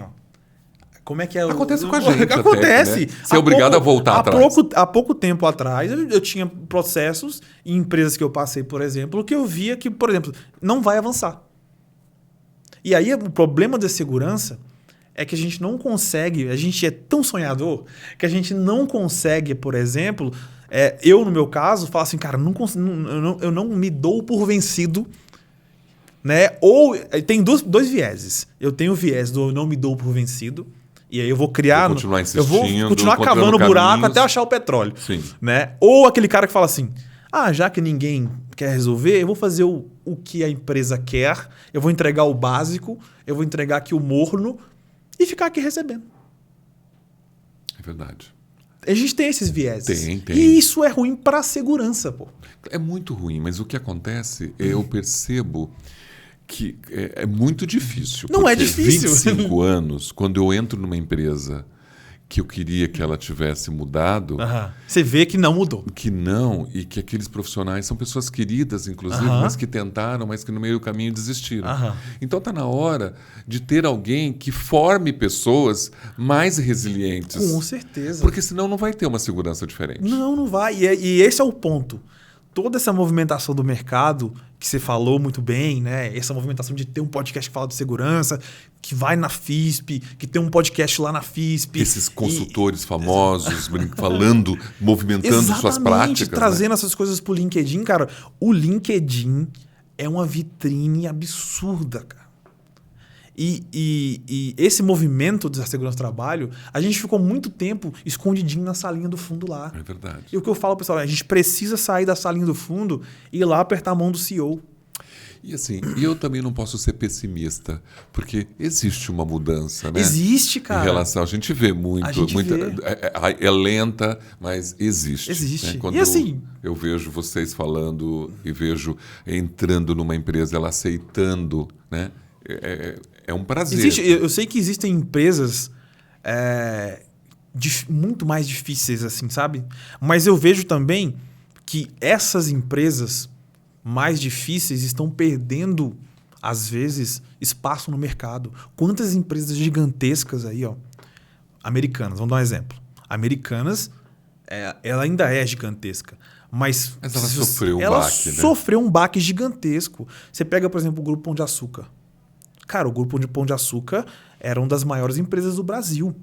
como é que é? Acontece com a gente. Acontece. Até, né? Você é obrigado a voltar atrás. Há pouco tempo atrás, eu tinha processos em empresas que eu passei, por exemplo, que eu via que, por exemplo, não vai avançar. E aí o problema da segurança é que a gente não consegue, a gente é tão sonhador que a gente não consegue, por exemplo, eu no meu caso, falo assim, cara, eu não me dou por vencido, né? Ou tem dois vieses. Eu tenho o viés do eu não me dou por vencido, e aí eu vou criar... Eu vou continuar cavando o buraco até achar o petróleo. Sim. Né? Ou aquele cara que fala assim, já que ninguém quer resolver, eu vou fazer o que a empresa quer, eu vou entregar o básico, eu vou entregar aqui o morno e ficar aqui recebendo. É verdade. A gente tem esses vieses. Tem. E isso é ruim para a segurança, pô. É muito ruim, mas o que acontece, eu percebo que é muito difícil. Não é difícil. 25 anos, quando eu entro numa empresa que eu queria que ela tivesse mudado... Você vê que não mudou. Que não, e que aqueles profissionais são pessoas queridas, inclusive, mas que tentaram, mas que no meio do caminho desistiram. Então está na hora de ter alguém que forme pessoas mais resilientes. Com certeza. Porque senão não vai ter uma segurança diferente. Não vai. E esse é o ponto. Toda essa movimentação do mercado, que você falou muito bem, né? Essa movimentação de ter um podcast que fala de segurança, que vai na FISP, que tem um podcast lá na FISP. Esses consultores famosos falando, movimentando suas práticas. Trazendo essas coisas pro LinkedIn, cara. O LinkedIn é uma vitrine absurda, cara. E esse movimento da segurança do trabalho, a gente ficou muito tempo escondidinho na salinha do fundo lá. É verdade. E o que eu falo, pessoal, a gente precisa sair da salinha do fundo e ir lá apertar a mão do CEO. E assim, eu também não posso ser pessimista, porque existe uma mudança, né? Existe, cara. Em relação, a gente vê muito, é lenta, mas existe. Existe. Né? Quando E assim, eu vejo vocês falando e vejo entrando numa empresa, ela aceitando, né? É um prazer. Eu sei que existem empresas muito mais difíceis, assim, sabe? Mas eu vejo também que essas empresas mais difíceis estão perdendo, às vezes, espaço no mercado. Quantas empresas gigantescas aí, ó, Americanas, vamos dar um exemplo. Americanas, ela ainda é gigantesca. Mas ela sofreu sofreu um baque gigantesco. Você pega, por exemplo, o Grupo Pão de Açúcar. Cara, o Grupo Pão de Açúcar era uma das maiores empresas do Brasil.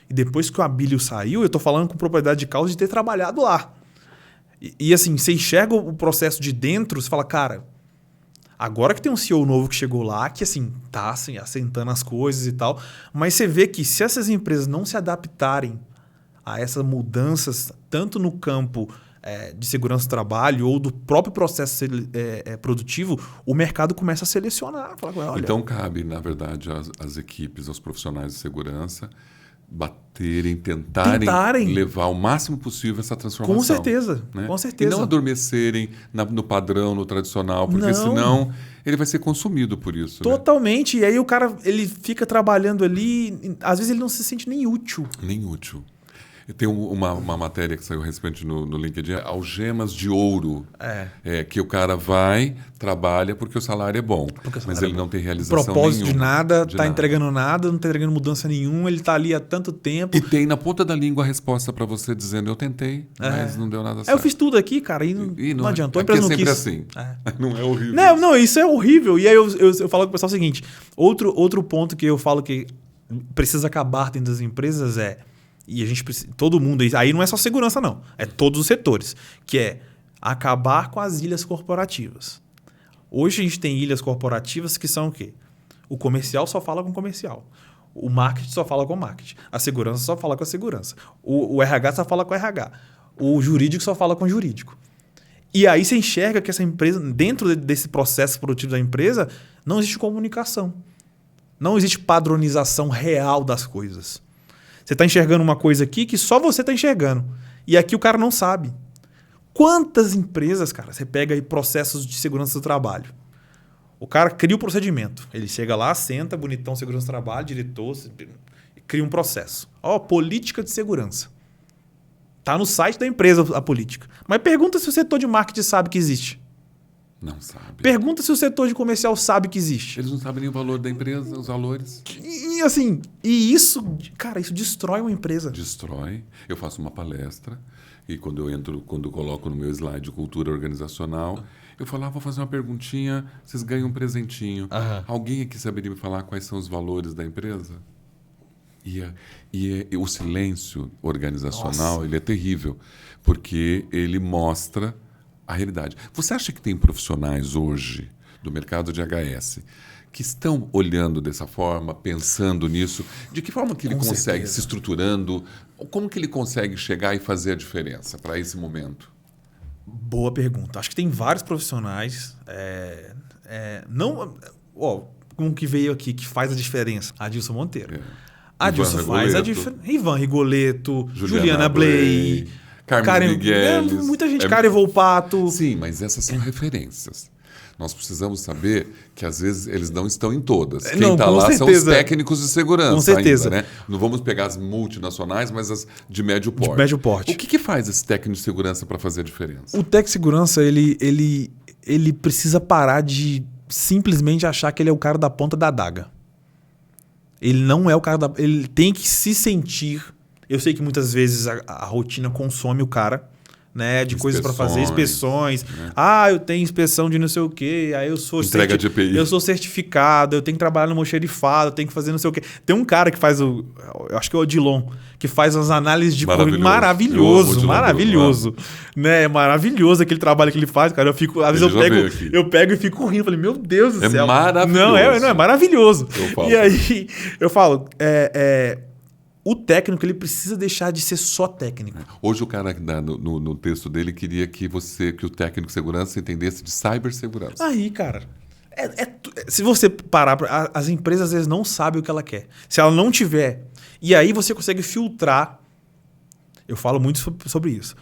E depois que o Abílio saiu, eu estou falando com propriedade de causa de ter trabalhado lá. E assim, você enxerga o processo de dentro, você fala, cara, agora que tem um CEO novo que chegou lá, que assim, tá assim, assentando as coisas e tal, mas você vê que se essas empresas não se adaptarem a essas mudanças, tanto no campo de segurança do trabalho ou do próprio processo produtivo, o mercado começa a selecionar. Fala, olha, então cabe, na verdade, às equipes, aos profissionais de segurança, tentarem levar o máximo possível essa transformação. Com certeza, né? Com certeza. E não adormecerem no padrão, no tradicional, porque senão ele vai ser consumido por isso. Totalmente. Né? E aí o cara ele fica trabalhando ali, às vezes ele não se sente nem útil. Nem útil. Tem uma matéria que saiu recentemente no LinkedIn, algemas de ouro. Que o cara vai, trabalha porque o salário é bom, mas ele não tem realização nenhuma. Propósito de nada, tá entregando nada, não tá entregando mudança nenhuma, ele tá ali há tanto tempo. E tem na ponta da língua a resposta para você dizendo, eu tentei, mas não deu nada certo. Eu fiz tudo aqui, cara, e não adiantou. A empresa não quis. Assim. Não é horrível. Não, isso é horrível. E aí eu falo com o pessoal o seguinte, outro ponto que eu falo que precisa acabar dentro das empresas e a gente precisa, todo mundo, aí não é só segurança não, é todos os setores, que é acabar com as ilhas corporativas. Hoje a gente tem ilhas corporativas que são o quê? O comercial só fala com o comercial, o marketing só fala com o marketing, a segurança só fala com a segurança, o RH só fala com o RH, o jurídico só fala com o jurídico. E aí você enxerga que essa empresa, dentro desse processo produtivo da empresa, não existe comunicação, não existe padronização real das coisas. Você está enxergando uma coisa aqui que só você está enxergando. E aqui o cara não sabe. Quantas empresas, cara, você pega aí processos de segurança do trabalho. O cara cria o procedimento. Ele chega lá, senta, bonitão, segurança do trabalho, diretor, cria um processo. Política de segurança. Tá no site da empresa a política. Mas pergunta se o setor de marketing sabe que existe. Não sabe. Pergunta se o setor de comercial sabe que existe. Eles não sabem nem o valor da empresa, os valores. E assim, isso, cara, isso destrói uma empresa. Destrói. Eu faço uma palestra e quando eu coloco no meu slide cultura organizacional, eu falo, vou fazer uma perguntinha, vocês ganham um presentinho. Alguém aqui saberia me falar quais são os valores da empresa? E o silêncio organizacional, ele é terrível, porque ele mostra a realidade. Você acha que tem profissionais hoje do mercado de HS que estão olhando dessa forma, pensando nisso? De que forma que ele consegue, se estruturando? Como que ele consegue chegar e fazer a diferença para esse momento? Boa pergunta. Acho que tem vários profissionais. Um que veio aqui, que faz a diferença. Adilson Monteiro. Adilson faz a diferença. Ivan Rigoletto, Juliana Bley, Carmen Migueles. Muita gente, Karen Volpato. Sim, mas essas são referências. Nós precisamos saber que, às vezes, eles não estão em todas. Quem está lá são os técnicos de segurança. Com certeza. Ainda, né? Não vamos pegar as multinacionais, mas as de médio porte. De médio porte. O que faz esse técnico de segurança para fazer a diferença? O técnico de segurança, ele precisa parar de simplesmente achar que ele é o cara da ponta da adaga. Ele não é o cara da... Ele tem que se sentir... Eu sei que muitas vezes a rotina consome o cara, né? De coisas para fazer, inspeções. Né? Eu tenho inspeção de não sei o quê. Aí eu sou... Entrega de EPI. Eu sou certificado, eu tenho que trabalhar no almoxerifado, eu tenho que fazer não sei o quê. Tem um cara que faz eu acho que é o Odilon, que faz as análises de... Maravilhoso. Né? Maravilhoso aquele trabalho que ele faz, cara. Eu fico... Às vezes eu pego e fico rindo. Falei, meu Deus do céu. Maravilhoso. Não, é maravilhoso. E aí, eu falo... O técnico, ele precisa deixar de ser só técnico. Hoje o cara no texto dele queria que o técnico de segurança entendesse de cibersegurança. Aí, cara, se você parar, as empresas às vezes não sabem o que ela quer. Se ela não tiver, e aí você consegue filtrar, eu falo muito sobre isso,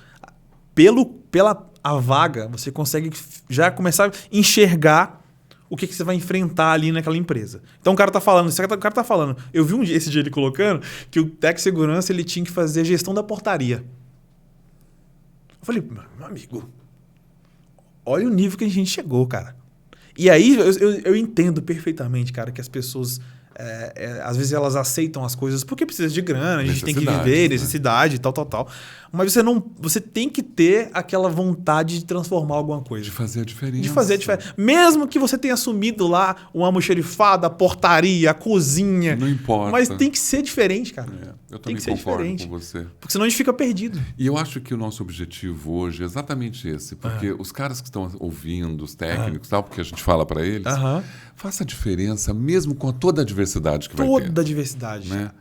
pela a vaga, você consegue já começar a enxergar o que você vai enfrentar ali naquela empresa. Então o cara tá falando, eu vi esse dia ele colocando que o técnico de segurança ele tinha que fazer a gestão da portaria. Eu falei, meu amigo, olha o nível que a gente chegou, cara. E aí eu entendo perfeitamente, cara, que as pessoas... às vezes elas aceitam as coisas porque precisa de grana, a gente tem que viver, necessidade, tal. Mas você tem que ter aquela vontade de transformar alguma coisa. De fazer a diferença. Mesmo que você tenha assumido lá o almoxerifado, a portaria, a cozinha. Não importa. Mas tem que ser diferente, cara. Eu também concordo com você. Porque senão a gente fica perdido. E eu acho que o nosso objetivo hoje é exatamente esse. Porque os caras que estão ouvindo, os técnicos, tal, porque a gente fala para eles, faça a diferença mesmo com toda a diversidade que vai ter. Toda a diversidade. Né?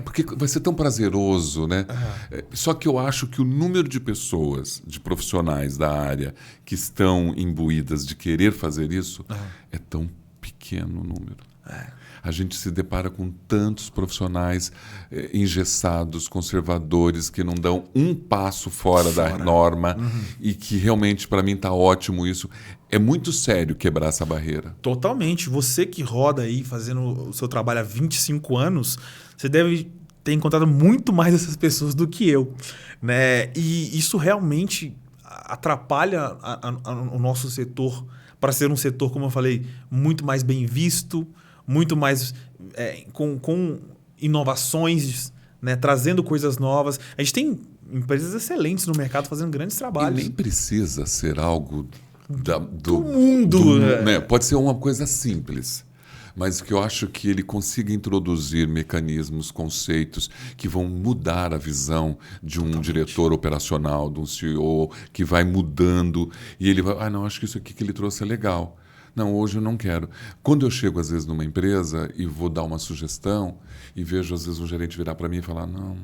Porque vai ser tão prazeroso, né? Só que eu acho que o número de pessoas, de profissionais da área que estão imbuídas de querer fazer isso é tão pequeno o número. A gente se depara com tantos profissionais engessados, conservadores, que não dão um passo fora da norma e que realmente, para mim, está ótimo isso. É muito sério quebrar essa barreira. Totalmente. Você que roda aí fazendo o seu trabalho há 25 anos, você deve ter encontrado muito mais dessas pessoas do que eu. Né? E isso realmente atrapalha o nosso setor para ser um setor, como eu falei, muito mais bem visto, muito mais com inovações, né? Trazendo coisas novas. A gente tem empresas excelentes no mercado fazendo grandes trabalhos. E nem precisa ser algo do mundo. Né? Pode ser uma coisa simples, mas que eu acho que ele consiga introduzir mecanismos, conceitos que vão mudar a visão de um diretor operacional, de um CEO, que vai mudando e ele vai, não, acho que isso aqui que ele trouxe é legal. Não, hoje eu não quero. Quando eu chego, às vezes, numa empresa e vou dar uma sugestão e vejo, às vezes, um gerente virar para mim e falar, não,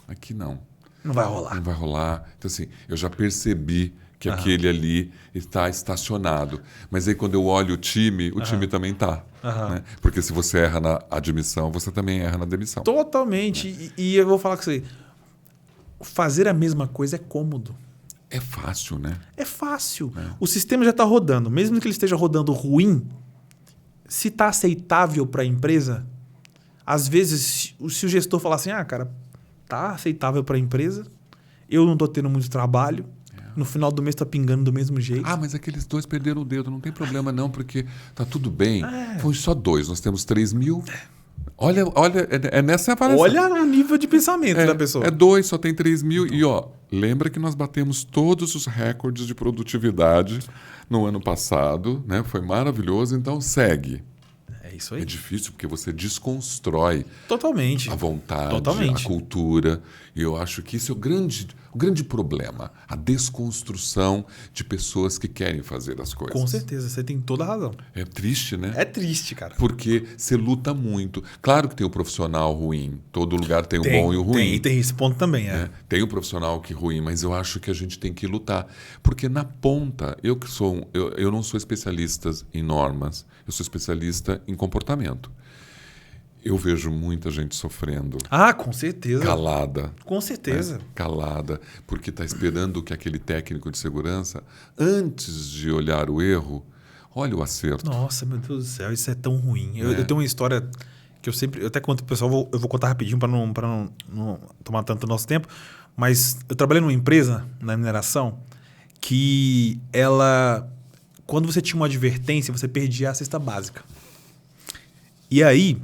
aqui não. Não vai rolar. Não vai rolar. Então, assim, eu já percebi que aquele ali está estacionado. Mas aí, quando eu olho o time também está. Né? Porque se você erra na admissão, você também erra na demissão. Totalmente. E eu vou falar com você, fazer a mesma coisa é cômodo. É fácil, né? É fácil. O sistema já está rodando. Mesmo que ele esteja rodando ruim, se está aceitável para a empresa, às vezes, se o gestor falar assim, cara, tá aceitável para a empresa, eu não estou tendo muito trabalho, no final do mês está pingando do mesmo jeito. Mas aqueles 2 perderam o dedo. Não tem problema não, porque tá tudo bem. Foi só 2, nós temos 3 mil... Olha, é nessa avaliação. Olha o nível de pensamento da pessoa. É 2, só tem 3 mil. E lembra que nós batemos todos os recordes de produtividade no ano passado, né? Foi maravilhoso, então segue. É isso aí. É difícil porque você desconstrói totalmente a vontade, totalmente. A cultura. E eu acho que isso é o grande problema. A desconstrução de pessoas que querem fazer as coisas. Com certeza, você tem toda a razão. É triste, né? É triste, cara. Porque você luta muito. Claro que tem o profissional ruim. Todo lugar tem o bom e o ruim. Tem esse ponto também, Tem o profissional que é ruim, mas eu acho que a gente tem que lutar. Porque na ponta, eu não sou especialista em normas, eu sou especialista em comportamento. Eu vejo muita gente sofrendo. Com certeza. Calada. Com certeza. Calada, porque está esperando que aquele técnico de segurança, antes de olhar o erro, olhe o acerto. Nossa, meu Deus do céu, isso é tão ruim. Eu tenho uma história que eu até conto pro pessoal, eu vou contar rapidinho para não tomar tanto nosso tempo, mas eu trabalhei numa empresa, na mineração, que quando você tinha uma advertência, você perdia a cesta básica. E aí,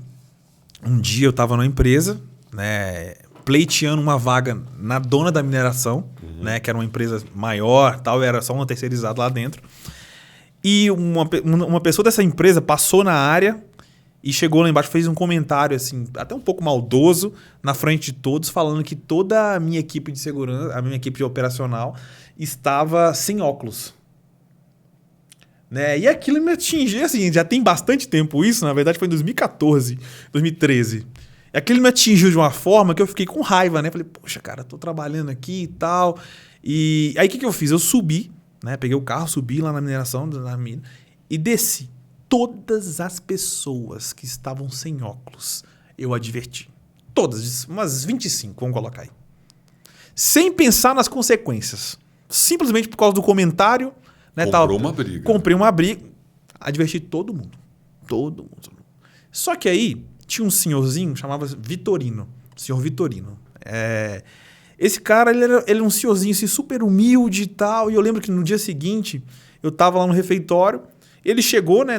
um dia eu estava numa empresa, né, pleiteando uma vaga na dona da mineração, né, que era uma empresa maior, tal, era só uma terceirizada lá dentro. E uma pessoa dessa empresa passou na área e chegou lá embaixo, fez um comentário assim, até um pouco maldoso, na frente de todos, falando que toda a minha equipe de segurança, a minha equipe de operacional, estava sem óculos. Né? E aquilo me atingiu, assim, já tem bastante tempo isso, na verdade foi em 2014, 2013. E aquilo me atingiu de uma forma que eu fiquei com raiva, né? Falei, poxa, cara, tô trabalhando aqui e tal. E aí o que eu fiz? Eu subi, né? Peguei o carro, subi lá na mineração, na mina, e desci. Todas as pessoas que estavam sem óculos, eu adverti. Todas, umas 25, vamos colocar aí. Sem pensar nas consequências. Simplesmente por causa do comentário. Né, Comprou uma briga. Comprei uma briga. Adverti todo mundo. Todo mundo. Só que aí tinha um senhorzinho, chamava-se Vitorino. Senhor Vitorino. Esse cara, ele era um senhorzinho assim, super humilde e tal. E eu lembro que no dia seguinte, eu tava lá no refeitório. Ele chegou, né,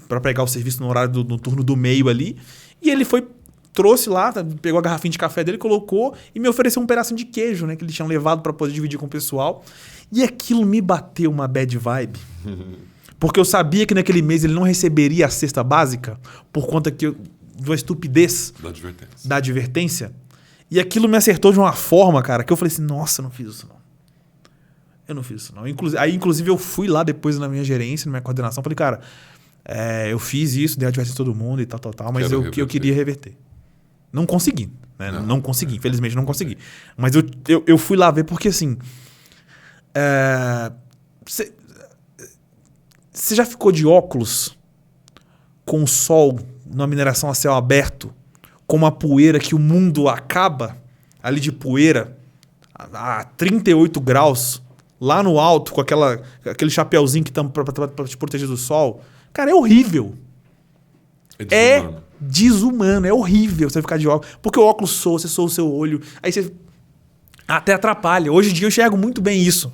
para pegar o serviço no horário no turno do meio ali. E ele trouxe lá, pegou a garrafinha de café dele, colocou e me ofereceu um pedacinho de queijo, né, que ele tinha levado para poder dividir com o pessoal. E aquilo me bateu uma bad vibe. Porque eu sabia que naquele mês ele não receberia a cesta básica por conta da estupidez da advertência. E aquilo me acertou de uma forma, cara, que eu falei assim, nossa, eu não fiz isso não. Eu não fiz isso não. Inclusive, eu fui lá depois na minha gerência, na minha coordenação, falei, cara, eu fiz isso, dei advertência a todo mundo e tal, mas eu queria reverter. Não consegui, né? Não consegui, infelizmente não consegui. Mas eu fui lá ver porque, assim... Você já ficou de óculos com o sol numa mineração a céu aberto, com uma poeira que o mundo acaba ali de poeira a 38 graus, lá no alto, com aquele chapéuzinho que tampa para te proteger do sol? Cara, é horrível. É desumano, é horrível você ficar de óculos. Porque o óculos soa, você soa o seu olho, aí você até atrapalha. Hoje em dia eu enxergo muito bem isso.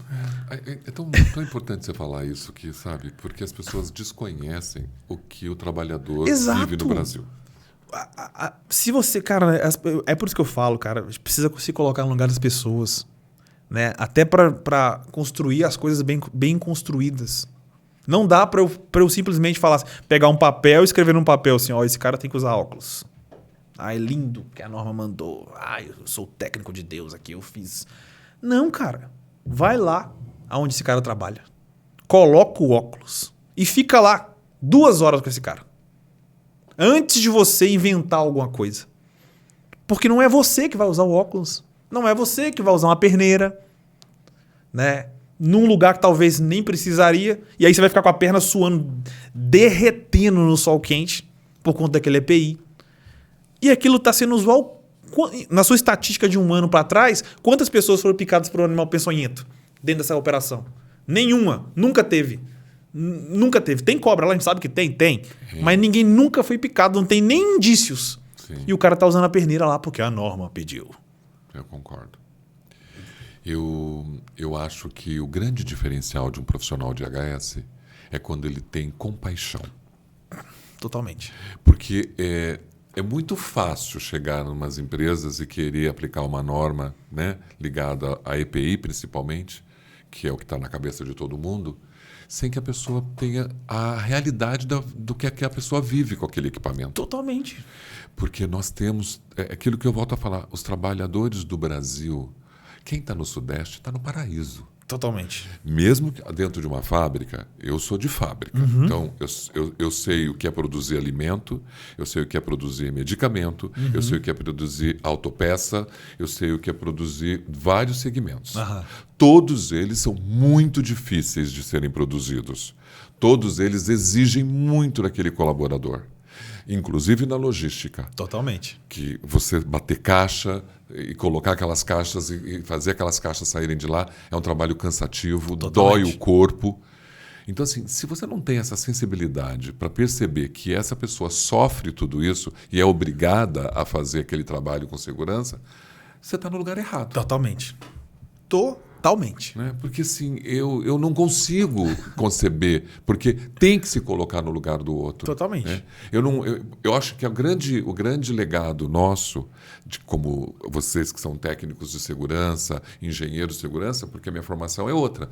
É tão importante você falar isso aqui, sabe? Porque as pessoas desconhecem o que o trabalhador vive no Brasil. Se você, cara, é por isso que eu falo, cara, a gente precisa se colocar no lugar das pessoas, né? Até para construir as coisas bem construídas. Não dá para eu simplesmente falar, pegar um papel e escrever num papel assim, ó, esse cara tem que usar óculos. É lindo que a norma mandou. Eu sou o técnico de Deus aqui, eu fiz. Não, cara. Vai lá aonde esse cara trabalha. Coloca o óculos. E fica lá 2 horas com esse cara. Antes de você inventar alguma coisa. Porque não é você que vai usar o óculos. Não é você que vai usar uma perneira. Né? Num lugar que talvez nem precisaria. E aí você vai ficar com a perna suando, derretendo no sol quente. Por conta daquele EPI. E aquilo está sendo usual. Na sua estatística de 1 ano para trás, quantas pessoas foram picadas por um animal peçonhento dentro dessa operação? Nenhuma. Nunca teve. Nunca teve. Tem cobra lá, a gente sabe que tem. Mas ninguém nunca foi picado, não tem nem indícios. Sim. E o cara tá usando a perneira lá porque a norma pediu. Eu concordo. Eu acho que o grande diferencial de um profissional de HS é quando ele tem compaixão. Totalmente. Porque é muito fácil chegar em umas empresas e querer aplicar uma norma, né, ligada à EPI, principalmente, que é o que está na cabeça de todo mundo, sem que a pessoa tenha a realidade do que a pessoa vive com aquele equipamento. Totalmente. Porque nós temos, aquilo que eu volto a falar, os trabalhadores do Brasil, quem está no Sudeste está no paraíso. Totalmente. Mesmo dentro de uma fábrica, eu sou de fábrica. Uhum. Então, eu sei o que é produzir alimento, eu sei o que é produzir medicamento, eu sei o que é produzir autopeça, eu sei o que é produzir vários segmentos. Uhum. Todos eles são muito difíceis de serem produzidos. Todos eles exigem muito daquele colaborador. Inclusive na logística. Totalmente. Que você bater caixa e colocar aquelas caixas e fazer aquelas caixas saírem de lá é um trabalho cansativo, dói o corpo. Então, assim, se você não tem essa sensibilidade para perceber que essa pessoa sofre tudo isso e é obrigada a fazer aquele trabalho com segurança, você está no lugar errado. Totalmente. Né? Porque assim, eu não consigo conceber, porque tem que se colocar no lugar do outro. Totalmente. Né? Eu acho que o grande legado nosso, como vocês que são técnicos de segurança, engenheiros de segurança, porque a minha formação é outra,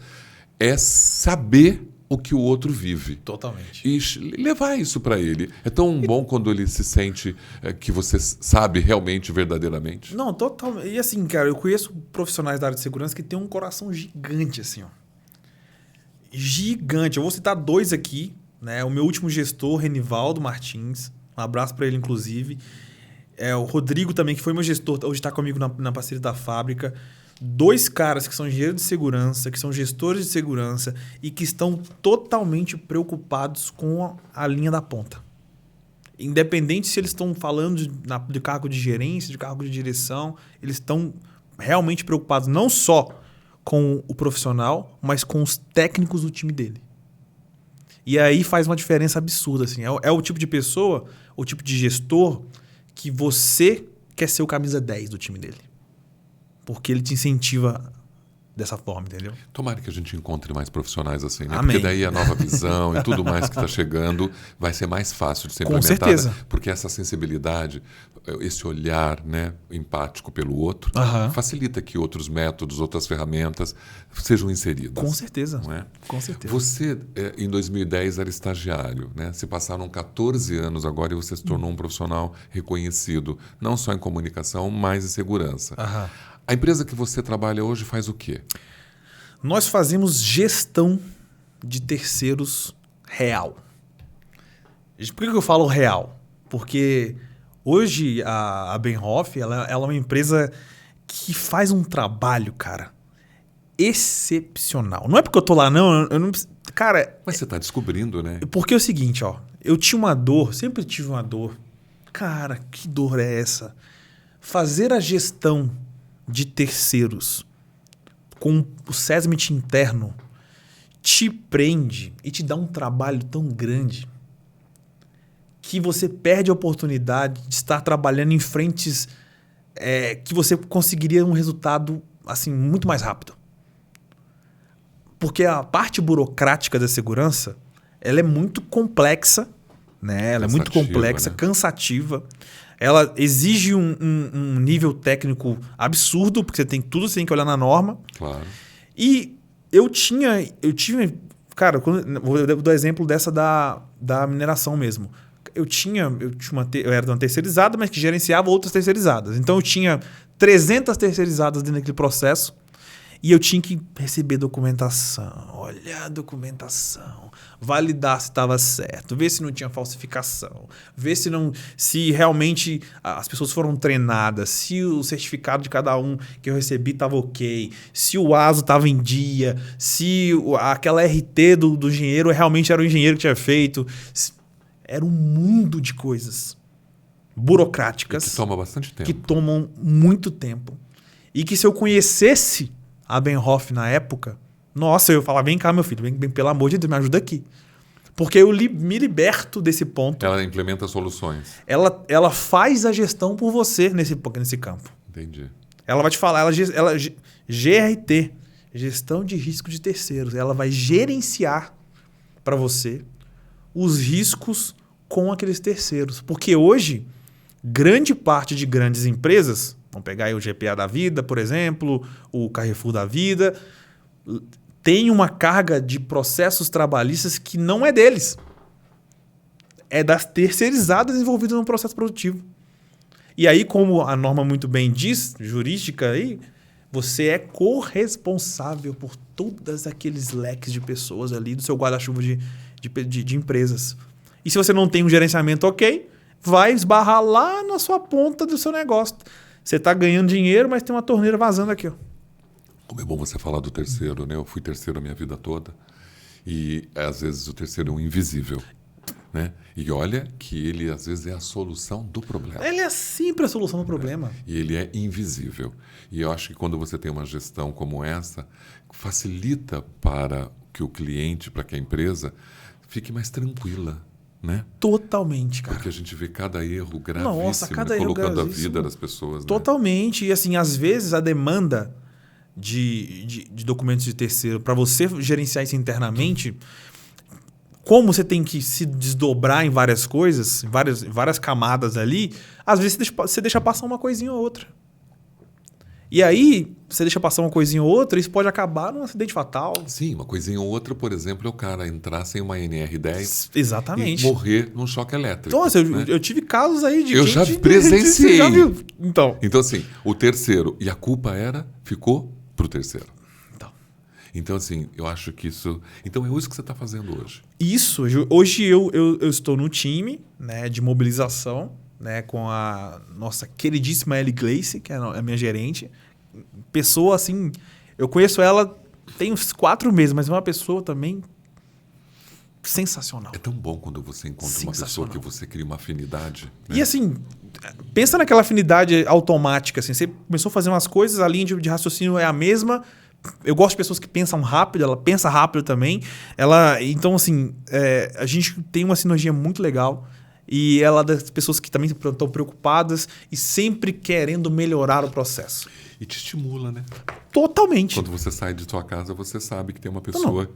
é saber o que o outro vive. Totalmente. E levar isso para ele. É tão bom quando ele se sente que você sabe realmente, verdadeiramente. Não, totalmente. E assim, cara, eu conheço profissionais da área de segurança que tem um coração gigante, assim, ó. Gigante. Eu vou citar 2 aqui, né? O meu último gestor, Renivaldo Martins. Um abraço para ele, inclusive. O Rodrigo também, que foi meu gestor, hoje está comigo na parceria da fábrica. 2 caras que são engenheiros de segurança, que são gestores de segurança e que estão totalmente preocupados com a linha da ponta. Independente se eles estão falando de cargo de gerência, de cargo de direção, eles estão realmente preocupados não só com o profissional, mas com os técnicos do time dele. E aí faz uma diferença absurda. Assim. É o tipo de pessoa, o tipo de gestor que você quer ser o camisa 10 do time dele. Porque ele te incentiva dessa forma, entendeu? Tomara que a gente encontre mais profissionais assim, né? Amém. Porque daí a nova visão e tudo mais que está chegando vai ser mais fácil de ser Com implementada. certeza. Porque essa sensibilidade, esse olhar, né, empático pelo outro, Aham. facilita que outros métodos, outras ferramentas sejam inseridas. Com certeza. Não é? Com certeza. Você, em 2010, era estagiário, né? Se passaram 14 anos agora e você se tornou um profissional reconhecido, não só em comunicação, mas em segurança. Aham. A empresa que você trabalha hoje faz o quê? Nós fazemos gestão de terceiros real. Por que eu falo real? Porque hoje a Benhoff ela é uma empresa que faz um trabalho, cara, excepcional. Não é porque eu tô lá, não. Eu não cara, Mas você está descobrindo, né? porque é o seguinte, ó. Eu tinha uma dor, sempre tive uma dor. Cara, que dor é essa? Fazer a gestão de terceiros com o SESMIT interno te prende e te dá um trabalho tão grande que você perde a oportunidade de estar trabalhando em frentes que você conseguiria um resultado assim muito mais rápido. Porque a parte burocrática da segurança ela é muito complexa, né? Ela é muito complexa, né? cansativa. Ela exige um nível técnico absurdo, porque você tem tem que olhar na norma. Claro. E eu tive, cara, vou dar exemplo dessa da mineração mesmo. Eu era de uma terceirizada, mas que gerenciava outras terceirizadas. Então eu tinha 300 terceirizadas dentro daquele processo e eu tinha que receber documentação, olhar a documentação, validar se estava certo, ver se não tinha falsificação, ver se realmente as pessoas foram treinadas, se o certificado de cada um que eu recebi estava ok, se o ASO estava em dia, se aquela RT do engenheiro realmente era o engenheiro que tinha feito. Era um mundo de coisas burocráticas Que toma bastante tempo. que tomam muito tempo. E que se eu conhecesse a Benhoff na época, nossa, eu ia falar, vem cá, meu filho, vem, pelo amor de Deus, me ajuda aqui. Porque eu me liberto desse ponto. Ela implementa soluções. Ela faz a gestão por você nesse campo. Entendi. Ela vai te falar, GRT, gestão de risco de terceiros. Ela vai gerenciar para você os riscos com aqueles terceiros. Porque hoje, grande parte de grandes empresas, vamos pegar aí o GPA da vida, por exemplo, o Carrefour da vida, tem uma carga de processos trabalhistas que não é deles. É das terceirizadas envolvidas no processo produtivo. E aí, como a norma muito bem diz, jurídica, aí, você é corresponsável por todos aqueles leques de pessoas ali do seu guarda-chuva de empresas. E se você não tem um gerenciamento ok, vai esbarrar lá na sua ponta do seu negócio. Você está ganhando dinheiro, mas tem uma torneira vazando aqui. Ó. Como é bom você falar do terceiro, né? Eu fui terceiro a minha vida toda. E, às vezes, o terceiro é um invisível. Né? E olha que ele, às vezes, é a solução do problema. Ele é sempre a solução do problema. E ele é invisível. E eu acho que quando você tem uma gestão como essa, facilita para que o cliente, para que a empresa, fique mais tranquila. Né? Totalmente, cara. Porque a gente vê cada erro gravíssimo, Nossa, cada erro colocando gravíssimo. a vida das pessoas. Né? Totalmente. E assim, às vezes a demanda de documentos de terceiro para você gerenciar isso internamente, como você tem que se desdobrar em várias coisas, várias camadas ali, às vezes você deixa passar uma coisinha ou outra. E aí, você deixa passar uma coisinha ou outra, isso pode acabar num acidente fatal. Sim, uma coisinha ou outra, por exemplo, é o cara entrar sem uma NR10 Exatamente. e morrer num choque elétrico. Então, assim, eu tive casos aí de... Eu já presenciei. Você já viu? Então, assim, o terceiro, e a culpa ficou pro terceiro. Então, assim, eu acho que isso... Então, é isso que você está fazendo hoje. Isso. Hoje eu estou no time, né, de mobilização, né, com a nossa queridíssima Ellie Gleice, que é a minha gerente. Pessoa, assim... Eu conheço ela tem uns 4 meses, mas é uma pessoa também sensacional. É tão bom quando você encontra uma pessoa que você cria uma afinidade. Né? E assim, pensa naquela afinidade automática. Assim, você começou a fazer umas coisas, a linha de raciocínio é a mesma, Eu gosto de pessoas que pensam rápido, ela pensa rápido também. Então, assim, a gente tem uma sinergia muito legal. E ela é das pessoas que também estão preocupadas e sempre querendo melhorar o processo. E te estimula, né? Totalmente. Quando você sai de tua casa, você sabe que tem uma pessoa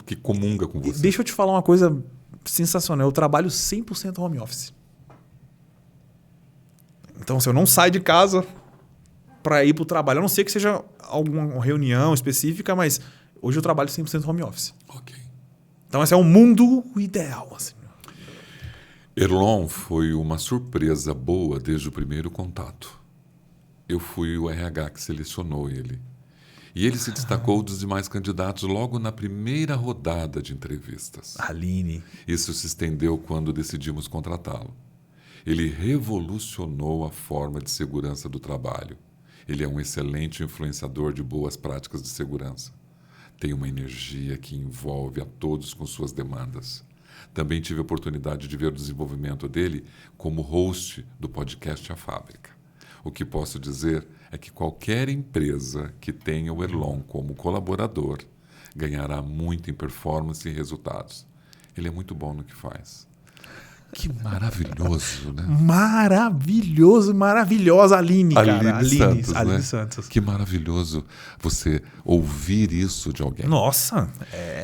que comunga com você. Deixa eu te falar uma coisa sensacional. Eu trabalho 100% home office. Então, se eu não saio de casa para ir para o trabalho, a não ser que seja alguma reunião específica, mas hoje eu trabalho 100% home office. Ok. Então, esse é um mundo ideal. Assim. Erlon foi uma surpresa boa desde o primeiro contato. Eu fui o RH que selecionou ele. E ele se destacou dos demais candidatos logo na primeira rodada de entrevistas. Aline. Isso se estendeu quando decidimos contratá-lo. Ele revolucionou a forma de segurança do trabalho. Ele é um excelente influenciador de boas práticas de segurança. Tem uma energia que envolve a todos com suas demandas. Também tive a oportunidade de ver o desenvolvimento dele como host do podcast A Fábrica. O que posso dizer é que qualquer empresa que tenha o Erlon como colaborador ganhará muito em performance e resultados. Ele é muito bom no que faz. Que maravilhoso, né? Maravilhoso, maravilhosa Aline, cara. Aline Santos, Aline né? Santos. Que maravilhoso você ouvir isso de alguém. Nossa.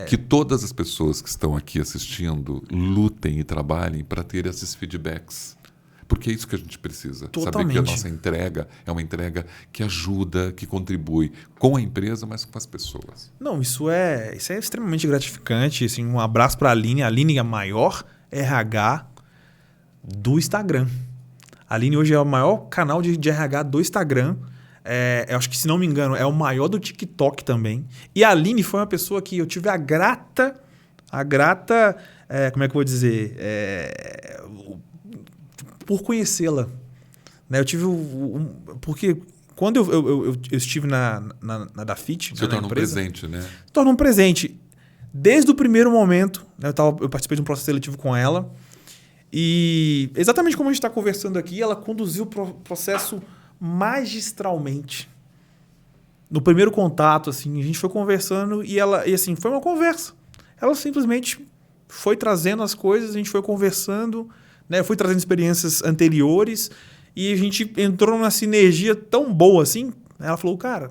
Que todas as pessoas que estão aqui assistindo lutem e trabalhem para ter esses feedbacks. Porque é isso que a gente precisa. Totalmente. Saber que a nossa entrega é uma entrega que ajuda, que contribui com a empresa, mas com as pessoas. Não, isso é extremamente gratificante. Assim, um abraço para a Aline. A Aline é a maior RH do Instagram. A Aline hoje é o maior canal de RH do Instagram. Eu acho que, se não me engano, é o maior do TikTok também. E a Aline foi uma pessoa que eu tive a grata, como é que eu vou dizer? Por conhecê-la. Né? Eu tive porque quando eu estive na Dafit, Você torna um presente, né? Torna um presente. Desde o primeiro momento, né, eu participei de um processo seletivo com ela. E exatamente como a gente está conversando aqui, ela conduziu o processo magistralmente. No primeiro contato, assim, a gente foi conversando e assim, foi uma conversa. Ela simplesmente foi trazendo as coisas, a gente foi conversando, né? Eu fui trazendo experiências anteriores e a gente entrou numa sinergia tão boa assim. Ela falou, cara,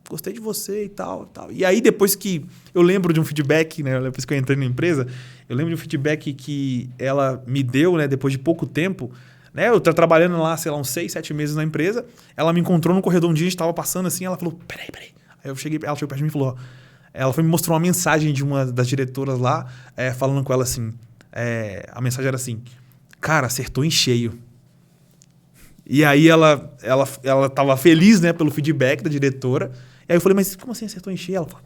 gostei de você e tal. E aí, depois que eu lembro de um feedback, né? Depois que eu entrei na empresa, eu lembro de um feedback que ela me deu, né? Depois de pouco tempo, né? Eu estava trabalhando lá, sei lá, uns 6, 7 meses na empresa. Ela me encontrou no corredor um dia, a gente estava passando assim, ela falou, peraí. Aí ela chegou perto de mim e falou, ela me mostrou uma mensagem de uma das diretoras lá, falando com ela assim, a mensagem era assim, cara, acertou em cheio. E aí ela estava feliz, né, pelo feedback da diretora. E aí eu falei, mas como assim acertou em cheio? Ela falou...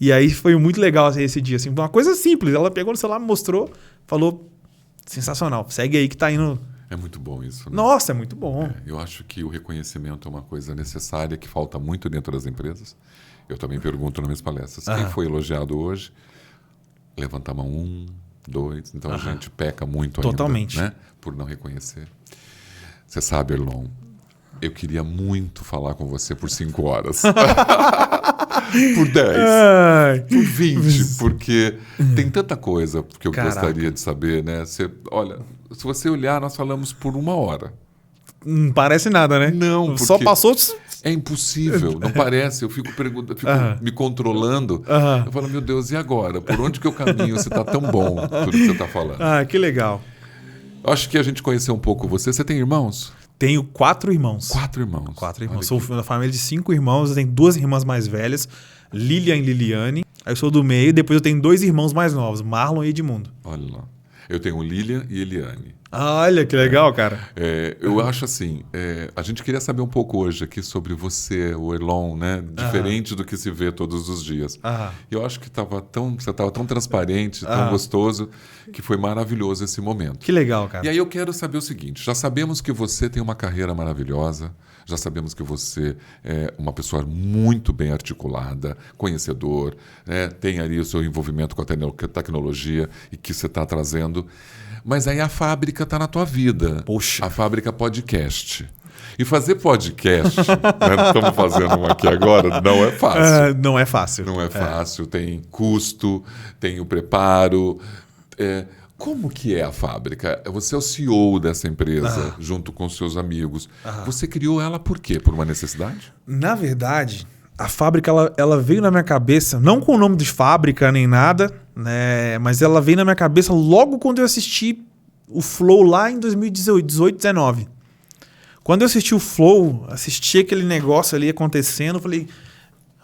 E aí foi muito legal assim, esse dia. Assim, uma coisa simples. Ela pegou no celular, me mostrou, falou, sensacional, segue aí que tá indo... É muito bom isso, né? Nossa, é muito bom. Eu acho que o reconhecimento é uma coisa necessária que falta muito dentro das empresas. Eu também pergunto nas minhas palestras. Quem foi elogiado hoje? Levanta a mão 1, 2. Então a gente peca muito Totalmente. ainda, né? Por não reconhecer. Você sabe, Erlon, eu queria muito falar com você por 5 horas. Por 10. Por 20. Porque tem tanta coisa que eu gostaria de saber, né? Olha, se você olhar, nós falamos por 1 hora. Não parece nada, né? Não, porque só passou... É impossível, não parece. Eu fico me controlando. Eu falo, meu Deus, e agora? Por onde que eu caminho? Você está tão bom, tudo que você está falando. Que legal. Acho que a gente conheceu um pouco você. Você tem irmãos? Tenho 4 irmãos. 4 irmãos. 4 irmãos. Sou da família de 5 irmãos. Eu tenho 2 irmãs mais velhas, Lilian e Liliane. Aí eu sou do meio. Depois eu tenho 2 irmãos mais novos, Marlon e Edmundo. Olha lá. Eu tenho Lilian e Eliane. Olha, que legal, cara. Eu acho assim, a gente queria saber um pouco hoje aqui sobre você, o Erlon, né? Diferente do que se vê todos os dias. E eu acho que você estava tão transparente, tão gostoso, que foi maravilhoso esse momento. Que legal, cara. E aí eu quero saber o seguinte, já sabemos que você tem uma carreira maravilhosa, já sabemos que você é uma pessoa muito bem articulada, conhecedor, né? Tem ali o seu envolvimento com a tecnologia e que você está trazendo. Mas aí a fábrica está na tua vida. Poxa. A Fábrica Podcast. E fazer podcast, né, estamos fazendo um aqui agora, não é fácil. Não é fácil. Não é fácil, tem custo, tem o preparo. Como que é a fábrica? Você é o CEO dessa empresa, junto com seus amigos. Você criou ela por quê? Por uma necessidade? Na verdade, a fábrica ela veio na minha cabeça, não com o nome de fábrica nem nada, né? Mas ela veio na minha cabeça logo quando eu assisti o Flow lá em 2018, 2019. Quando eu assisti o Flow, assisti aquele negócio ali acontecendo, eu falei,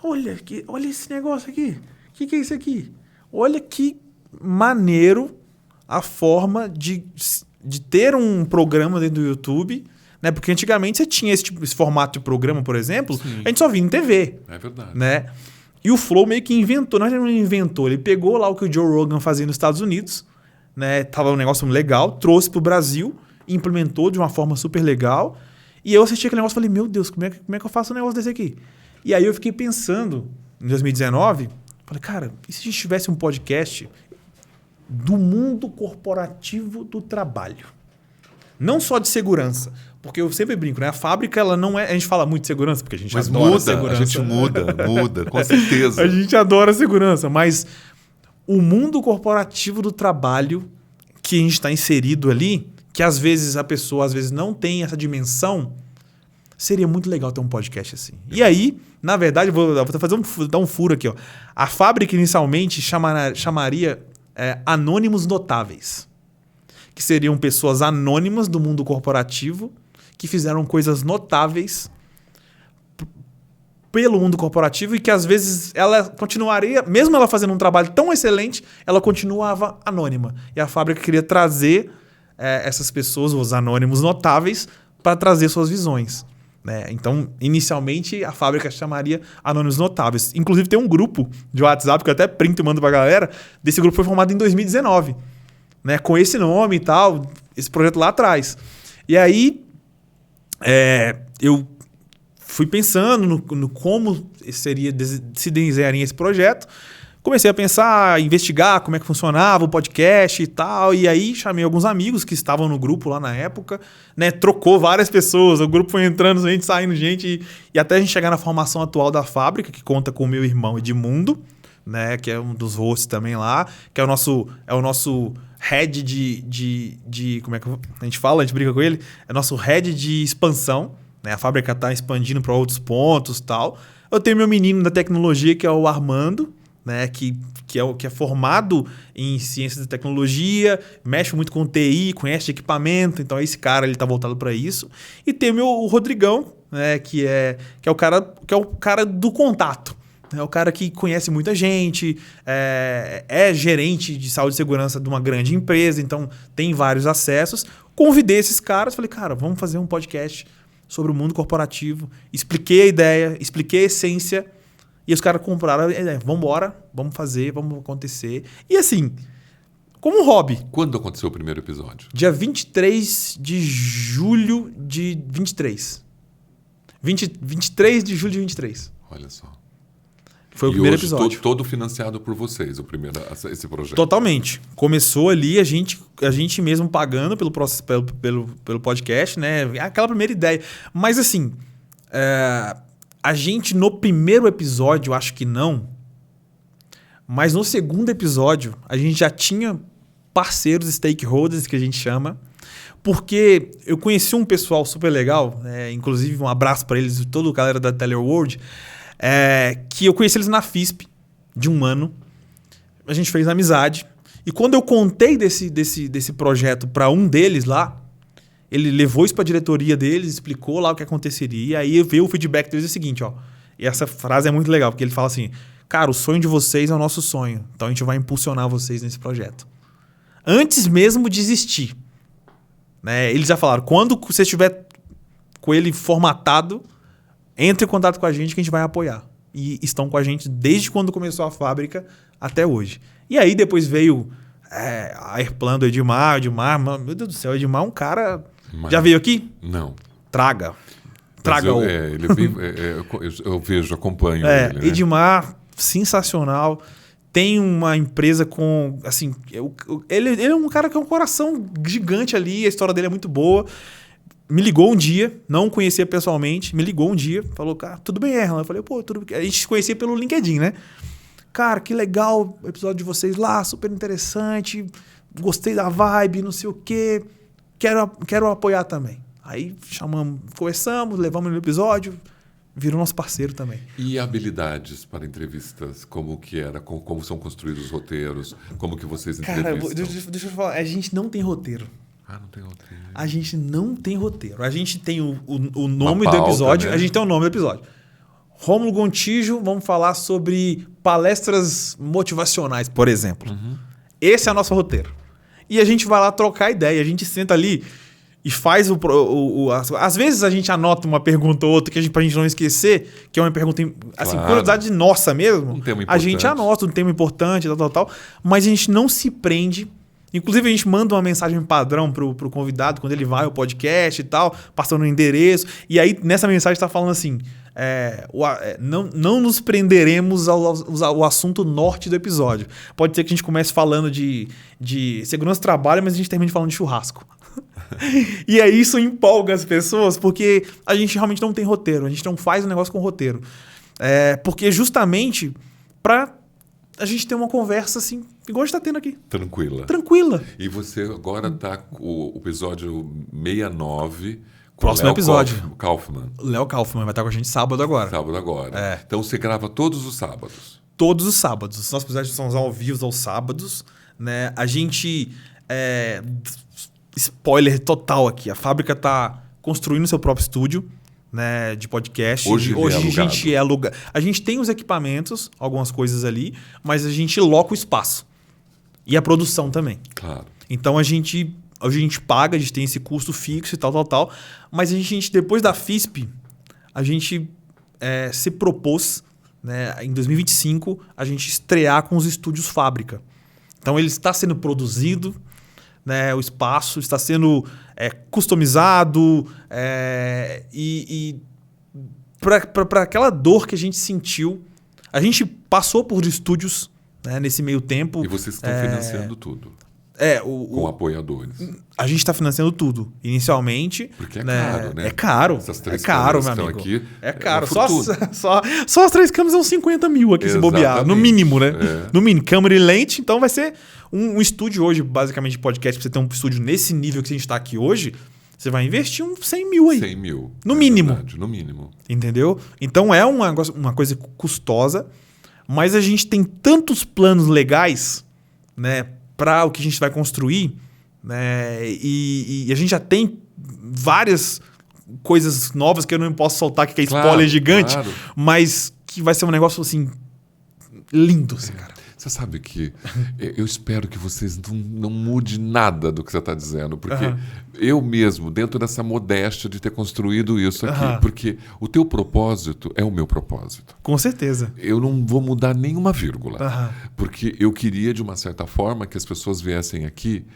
olha esse negócio aqui. O que é isso aqui? Olha que maneiro a forma de ter um programa dentro do YouTube, né? Porque antigamente você tinha esse formato de programa, por exemplo, Sim. a gente só via em TV. É verdade. Né? E o Flow meio que inventou, não inventou, ele pegou lá o que o Joe Rogan fazia nos Estados Unidos, né? Tava um negócio legal, trouxe pro Brasil, implementou de uma forma super legal. E eu assisti aquele negócio e falei, meu Deus, como é que eu faço um negócio desse aqui? E aí eu fiquei pensando, em 2019, falei, cara, e se a gente tivesse um podcast do mundo corporativo do trabalho? Não só de segurança, porque eu sempre brinco, né? A fábrica, ela não é... A gente fala muito de segurança, porque a gente adora segurança. A gente muda, com certeza. A gente adora segurança, mas o mundo corporativo do trabalho que a gente está inserido ali, que às vezes a pessoa não tem essa dimensão, seria muito legal ter um podcast assim. E aí, na verdade, vou dar um furo aqui. Ó. A fábrica inicialmente chamaria Anônimos Notáveis, que seriam pessoas anônimas do mundo corporativo que fizeram coisas notáveis pelo mundo corporativo e que às vezes ela continuaria, mesmo ela fazendo um trabalho tão excelente, ela continuava anônima. E a fábrica queria trazer essas pessoas, os anônimos notáveis, para trazer suas visões. Né? Então, inicialmente, a fábrica chamaria Anônimos Notáveis. Inclusive, tem um grupo de WhatsApp que eu até printo e mando pra galera. Desse grupo foi formado em 2019. Né? Com esse nome e tal, esse projeto lá atrás. E aí, eu fui pensando no como se desenharia esse projeto. Comecei a pensar, investigar como é que funcionava o podcast e tal. E aí chamei alguns amigos que estavam no grupo lá na época, né? Trocou várias pessoas, o grupo foi entrando, gente saindo, gente. E até a gente chegar na formação atual da fábrica, que conta com o meu irmão Edmundo, né? Que é um dos hosts também lá, que é o nosso head de como é que a gente fala? A gente briga com ele? É o nosso head de expansão, né? A fábrica está expandindo para outros pontos e tal. Eu tenho meu menino da tecnologia, que é o Armando, né, que é formado em ciências de tecnologia, mexe muito com TI, conhece de equipamento, então esse cara ele tá voltado para isso. E tem o Rodrigão, né, que é o cara do contato. É o cara que conhece muita gente, é gerente de saúde e segurança de uma grande empresa, então tem vários acessos. Convidei esses caras, falei, cara, vamos fazer um podcast sobre o mundo corporativo. Expliquei a ideia, expliquei a essência. E os caras compraram, vamos embora, vamos fazer, vamos acontecer. E assim, como um hobby. Quando aconteceu o primeiro episódio? Dia 23 de julho de 23. 23 de julho de 23. Olha só. Foi o primeiro hoje, episódio. Todo financiado por vocês, esse projeto. Totalmente. Começou ali a gente mesmo pagando pelo podcast, né? Aquela primeira ideia. Mas assim... A gente, no primeiro episódio, acho que não. Mas no segundo episódio, a gente já tinha parceiros, stakeholders, que a gente chama. Porque eu conheci um pessoal super legal, inclusive um abraço para eles, toda a galera da Teleworld, que eu conheci eles na FISP, de um ano. A gente fez amizade. E quando eu contei desse projeto para um deles lá, ele levou isso para a diretoria deles, explicou lá o que aconteceria, aí veio o feedback deles, é o seguinte, ó. E essa frase é muito legal, porque ele fala assim, cara, o sonho de vocês é o nosso sonho, então a gente vai impulsionar vocês nesse projeto. Antes mesmo de existir. Né? Eles já falaram, quando você estiver com ele formatado, entre em contato com a gente que a gente vai apoiar. E estão com a gente desde quando começou a fábrica até hoje. E aí depois veio a Airplan do Edmar, meu Deus do céu, o Edmar é um cara... Mas já veio aqui? Não. Traga ele eu vejo, acompanho ele. Né? Edmar, sensacional. Tem uma empresa com... Assim, ele é um cara que é um coração gigante ali, a história dele é muito boa. me ligou um dia, não conhecia pessoalmente, me ligou um dia, falou, cara, tudo bem, Erlan? Eu falei, pô, tudo bem. A gente se conhecia pelo LinkedIn, né? Cara, que legal o episódio de vocês lá, super interessante, gostei da vibe, não sei o quê, quero apoiar também. Aí chamamos, conversamos, levamos no episódio, virou nosso parceiro também. E habilidades para entrevistas? Como que era? Como são construídos os roteiros? Como que vocês entrevistam? Cara, deixa eu falar, a gente não tem roteiro. Ah, não tem roteiro. A gente não tem roteiro. A gente tem o nome pauta, do episódio, né? A gente tem o nome do episódio. Rômulo Gontijo, vamos falar sobre palestras motivacionais, por exemplo. Uhum. Esse é o nosso roteiro. E a gente vai lá trocar ideia, a gente senta ali e faz às vezes a gente anota uma pergunta ou outra pra gente não esquecer, que é uma pergunta, assim, Claro. curiosidade nossa mesmo. Um tema A gente importante. anota um tema importante, tal, mas a gente não se prende. Inclusive, a gente manda uma mensagem padrão pro convidado quando ele vai ao podcast e tal, passando o endereço. E aí, nessa mensagem, está falando assim: não nos prenderemos ao assunto norte do episódio. Pode ser que a gente comece falando de segurança do trabalho, mas a gente termine falando de churrasco. E aí isso empolga as pessoas, porque a gente realmente não tem roteiro, a gente não faz o negócio com roteiro. Porque justamente para a gente ter uma conversa assim, igual a gente está tendo aqui. Tranquila. E você agora está com o episódio 69. Próximo episódio. Kaufman. Léo Kaufman vai estar com a gente sábado agora. Então você grava todos os sábados? Todos os sábados. Os nossos episódios são ao vivo aos sábados. Né? A gente... spoiler total aqui. A fábrica está construindo seu próprio estúdio, né, de podcast. Hoje a gente aluga. A gente tem os equipamentos, algumas coisas ali, mas a gente loca o espaço. E a produção também. Claro. Então a gente paga, a gente tem esse custo fixo e tal. Mas a gente, depois da FISP, a gente se propôs, né, em 2025, a gente estrear com os estúdios fábrica. Então ele está sendo produzido, né, o espaço está sendo customizado e para aquela dor que a gente sentiu, a gente passou por estúdios, né, nesse meio tempo. E vocês estão financiando tudo? Com apoiadores. A gente está financiando tudo, inicialmente. Porque caro, né? É caro. Essas 3 câmeras meu estão amigo. aqui. É caro. É só as 3 câmeras são 50 mil aqui. Exatamente. Se bobear. No mínimo, né? No mínimo. Câmera e lente. Então vai ser um estúdio hoje, basicamente, de podcast. Pra você ter um estúdio nesse nível que a gente está aqui hoje, você vai investir uns 100 mil aí. 100 mil. No mínimo. Verdade, no mínimo. Entendeu? Então é uma coisa custosa, mas a gente tem tantos planos legais, né, para o que a gente vai construir, né, e a gente já tem várias coisas novas que eu não posso soltar, que é spoiler gigante, mas que vai ser um negócio assim lindo, assim, cara. Você sabe que eu espero que vocês não mude nada do que você está dizendo, porque eu mesmo, dentro dessa modéstia de ter construído isso aqui, porque o teu propósito é o meu propósito. Com certeza. Eu não vou mudar nenhuma vírgula, porque eu queria, de uma certa forma, que as pessoas viessem aqui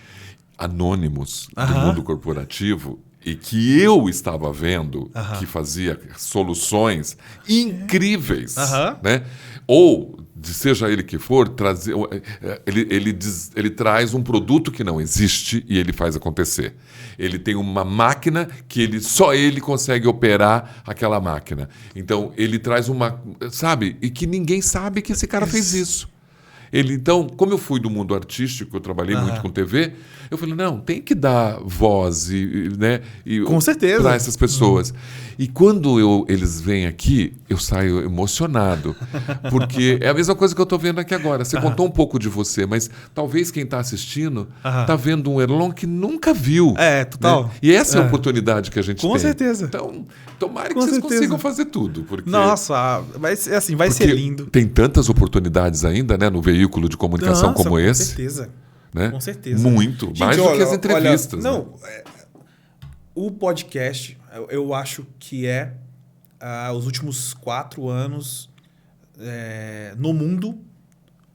anônimos do mundo corporativo e que eu estava vendo que fazia soluções incríveis, né? Ou, seja ele que for, ele traz um produto que não existe e ele faz acontecer. Ele tem uma máquina que só ele consegue operar aquela máquina. Então, ele traz sabe? E que ninguém sabe que esse cara fez isso. Então, como eu fui do mundo artístico, eu trabalhei muito com TV, eu falei, não, tem que dar voz com certeza, para essas pessoas. E quando eles vêm aqui, eu saio emocionado, porque é a mesma coisa que eu estou vendo aqui agora. Você contou um pouco de você, mas talvez quem está assistindo está vendo um Erlon que nunca viu. Total. Né? E essa é a oportunidade que a gente tem. Com certeza. Então, tomara que vocês consigam fazer tudo. Porque, nossa, vai ser lindo. Tem tantas oportunidades ainda, né, no veículo de comunicação como esse. Com certeza. Né? Com certeza. Muito. Gente, mais do que as entrevistas. O podcast, eu acho que os últimos 4 anos, no mundo,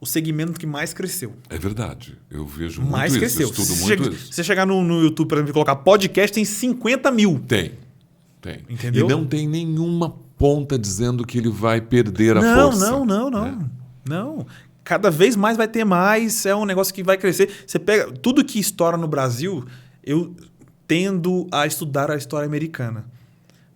o segmento que mais cresceu. É verdade. Eu vejo mais muito cresceu. isso. Estudo muito isso. Se você chegar no YouTube, por exemplo, e colocar podcast, tem 50 mil. Tem. Entendeu? E não tem nenhuma ponta dizendo que ele vai perder a força. Não. Cada vez mais vai ter mais, é um negócio que vai crescer. Você pega tudo que estoura no Brasil, tendo a estudar a história americana.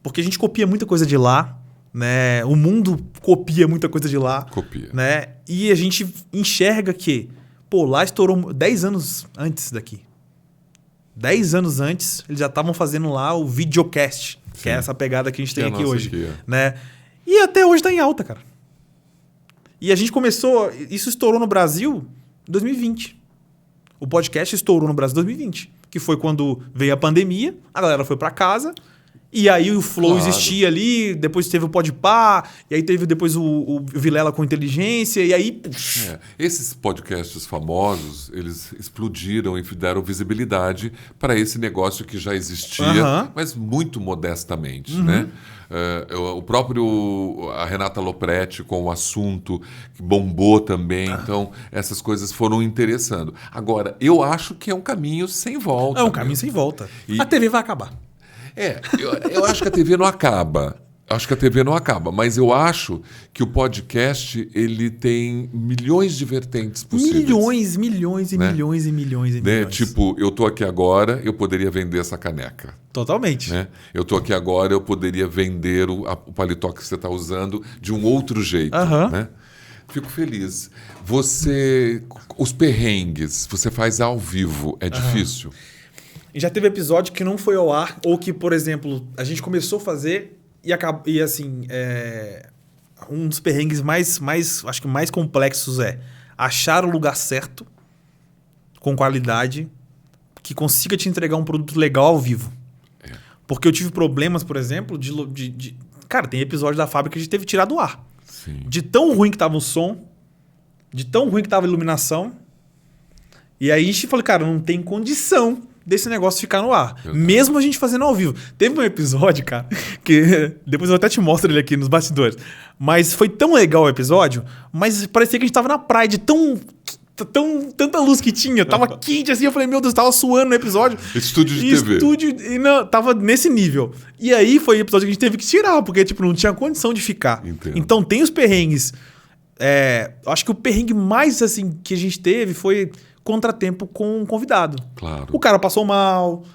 Porque a gente copia muita coisa de lá, né? O mundo copia muita coisa de lá. Copia. Né? E a gente enxerga que, pô, lá estourou 10 anos antes daqui. 10 anos antes, eles já estavam fazendo lá o videocast, que é essa pegada que a gente tem aqui hoje. Aqui, né? E até hoje tá em alta, cara. E a gente começou... Isso estourou no Brasil em 2020. O podcast estourou no Brasil em 2020. Que foi quando veio a pandemia, a galera foi pra casa... E aí o Flow existia ali, depois teve o Podpah, e aí teve depois o Vilela com inteligência, e aí... Esses podcasts famosos, eles explodiram e deram visibilidade para esse negócio que já existia, mas muito modestamente, né? O próprio a Renata Lopretti com o assunto que bombou também, então essas coisas foram interessando. Agora, eu acho que é um caminho sem volta. É um caminho sem volta. A TV vai acabar. Eu acho que a TV não acaba. Mas eu acho que o podcast ele tem milhões de vertentes possíveis. Milhões e milhões. Tipo, eu tô aqui agora, eu poderia vender essa caneca. Totalmente. Né? Eu tô aqui agora, eu poderia vender o paletó que você está usando de um outro jeito. Né? Fico feliz. Os perrengues, você faz ao vivo, é difícil? E já teve episódio que não foi ao ar, ou que, por exemplo, a gente começou a fazer e assim, um dos perrengues acho que mais complexos é achar o lugar certo, com qualidade, que consiga te entregar um produto legal ao vivo. Porque eu tive problemas, por exemplo, Cara, tem episódio da fábrica que a gente teve que tirar do ar. Sim. De tão ruim que tava o som, de tão ruim que tava a iluminação. E aí a gente falou, cara, não tem condição desse negócio ficar no ar. Mesmo a gente fazendo ao vivo. Teve um episódio, cara, que depois eu até te mostro ele aqui nos bastidores. Mas foi tão legal o episódio, mas parecia que a gente tava na praia de tanta luz que tinha. Tava quente assim, eu falei, meu Deus, tava suando no episódio. Estúdio de TV. E não, tava nesse nível. E aí foi o episódio que a gente teve que tirar, porque tipo, não tinha condição de ficar. Entendo. Então tem os perrengues. Acho que o perrengue mais assim que a gente teve foi contratempo com um convidado. Claro. O cara passou mal,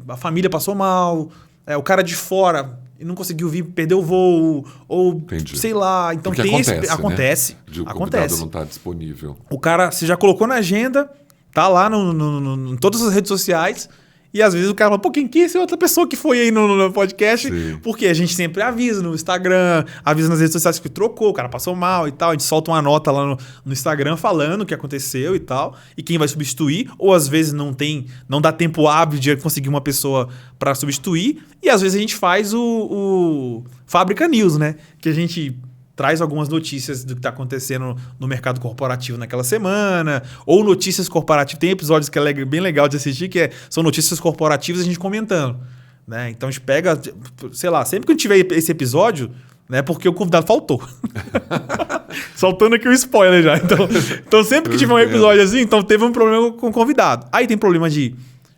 a família passou mal, o cara de fora não conseguiu vir, perdeu o voo, ou Entendi. sei lá. Então porque tem acontece, Acontece. De o convidado não estar disponível. O cara, você já colocou na agenda, tá lá em todas as redes sociais. E às vezes o cara fala, pô, quem que é essa outra pessoa que foi aí no podcast? Sim. Porque a gente sempre avisa no Instagram, avisa nas redes sociais que trocou, o cara passou mal e tal. A gente solta uma nota lá no Instagram falando o que aconteceu e tal. E quem vai substituir. Ou às vezes não dá tempo hábil de conseguir uma pessoa para substituir. E às vezes a gente faz o Fábrica News, né? Que a gente traz algumas notícias do que está acontecendo no mercado corporativo naquela semana, ou notícias corporativas. Tem episódios que é bem legal de assistir, que são notícias corporativas e a gente comentando. Né? Então a gente pega, sei lá, sempre que a gente tiver esse episódio, né, porque o convidado faltou. Soltando aqui o spoiler já. Então sempre que tiver um episódio assim, então teve um problema com o convidado. Aí tem problema de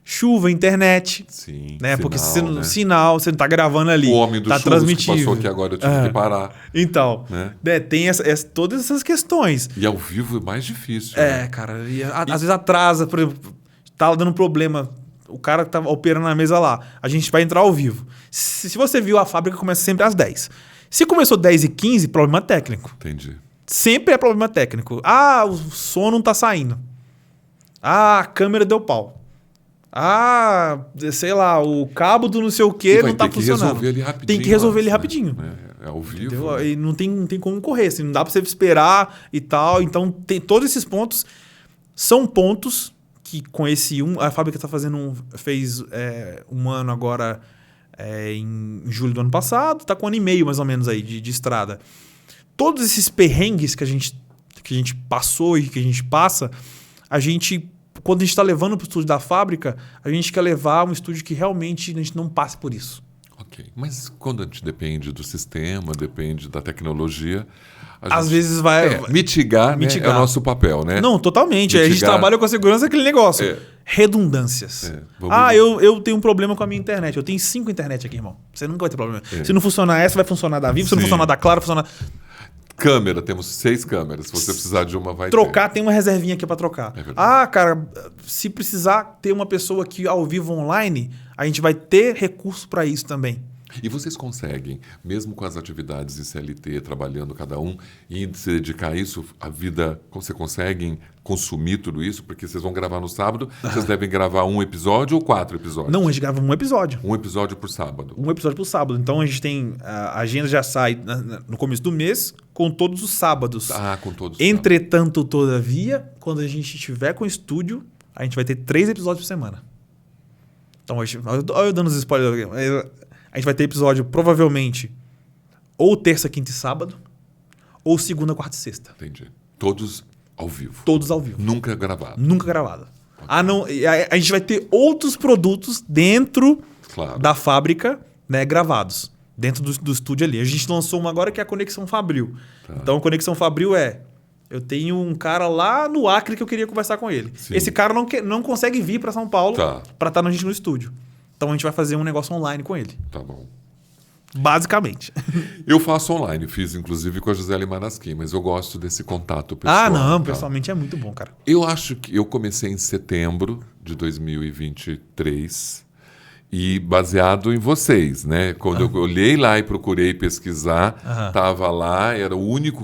chuva, internet. Sim, né? Sinal, porque né? Sinal, você não tá gravando ali. O homem do tá churros que transmitindo. passou aqui agora, eu tive que parar. Então, né? Tem todas essas questões. E ao vivo é mais difícil. Cara. Às vezes atrasa, por exemplo, tá dando problema. O cara que tá operando na mesa lá. A gente vai entrar ao vivo. Se você viu, a fábrica começa sempre às 10. Se começou 10h15, problema técnico. Entendi. Sempre é problema técnico. O som não tá saindo. A câmera deu pau. Sei lá, o cabo do não sei o que não tá funcionando. Tem que resolver ele rapidinho. É ao vivo. Entendeu? E não tem como correr, assim, não dá pra você esperar e tal. Então, tem todos esses pontos. São pontos que com esse a fábrica fez um ano agora em julho do ano passado, tá com um ano e meio mais ou menos aí de estrada. Todos esses perrengues que a gente passou e que a gente passa, quando a gente está levando para o estúdio da fábrica, a gente quer levar um estúdio que realmente a gente não passe por isso. Ok. Mas quando a gente depende do sistema, depende da tecnologia... Às vezes vai... Mitigar, né, é o nosso papel, né? Não, totalmente. A gente trabalha com a segurança daquele negócio. Redundâncias. Eu tenho um problema com a minha internet. Eu tenho 5 internet aqui, irmão. Você nunca vai ter problema. Se não funcionar essa, vai funcionar da Vivo. Se não funcionar da Claro, vai funcionar... Câmera, temos 6 câmeras. Se você precisar de uma, vai Trocar, tem uma reservinha aqui para trocar. É verdade. Ah, cara, se precisar ter uma pessoa aqui ao vivo online, a gente vai ter recurso para isso também. E vocês conseguem, mesmo com as atividades em CLT, trabalhando cada um, e se dedicar a isso, a vida, você conseguem consumir tudo isso? Porque vocês vão gravar no sábado, vocês devem gravar um episódio ou 4 episódios? Não, a gente grava um episódio. Um episódio por sábado. Um episódio por sábado. Então a gente tem. A agenda já sai no começo do mês com todos os sábados. Ah, com todos. Entretanto, todavia, quando a gente estiver com o estúdio, a gente vai ter 3 episódios por semana. Então, olha eu dando os spoilers aqui. A gente vai ter episódio provavelmente ou terça, quinta e sábado, ou segunda, quarta e sexta. Entendi. Todos ao vivo. Todos ao vivo. Nunca gravado. Nunca gravado. Ah, não. A gente vai ter outros produtos dentro da fábrica, né, gravados. Dentro do estúdio ali. A gente lançou uma agora que é a Conexão Fabril. Tá. Então, a Conexão Fabril eu tenho um cara lá no Acre que eu queria conversar com ele. Sim. Esse cara não consegue vir para São Paulo para estar no estúdio. Então, a gente vai fazer um negócio online com ele. Tá bom. Basicamente. Eu faço online, fiz inclusive com a Gisele Manasquim, mas eu gosto desse contato pessoal. Ah, não, pessoalmente é muito bom, cara. Eu acho que eu comecei em setembro de 2023 e baseado em vocês, né? Quando eu olhei lá e procurei pesquisar, tava lá, era o único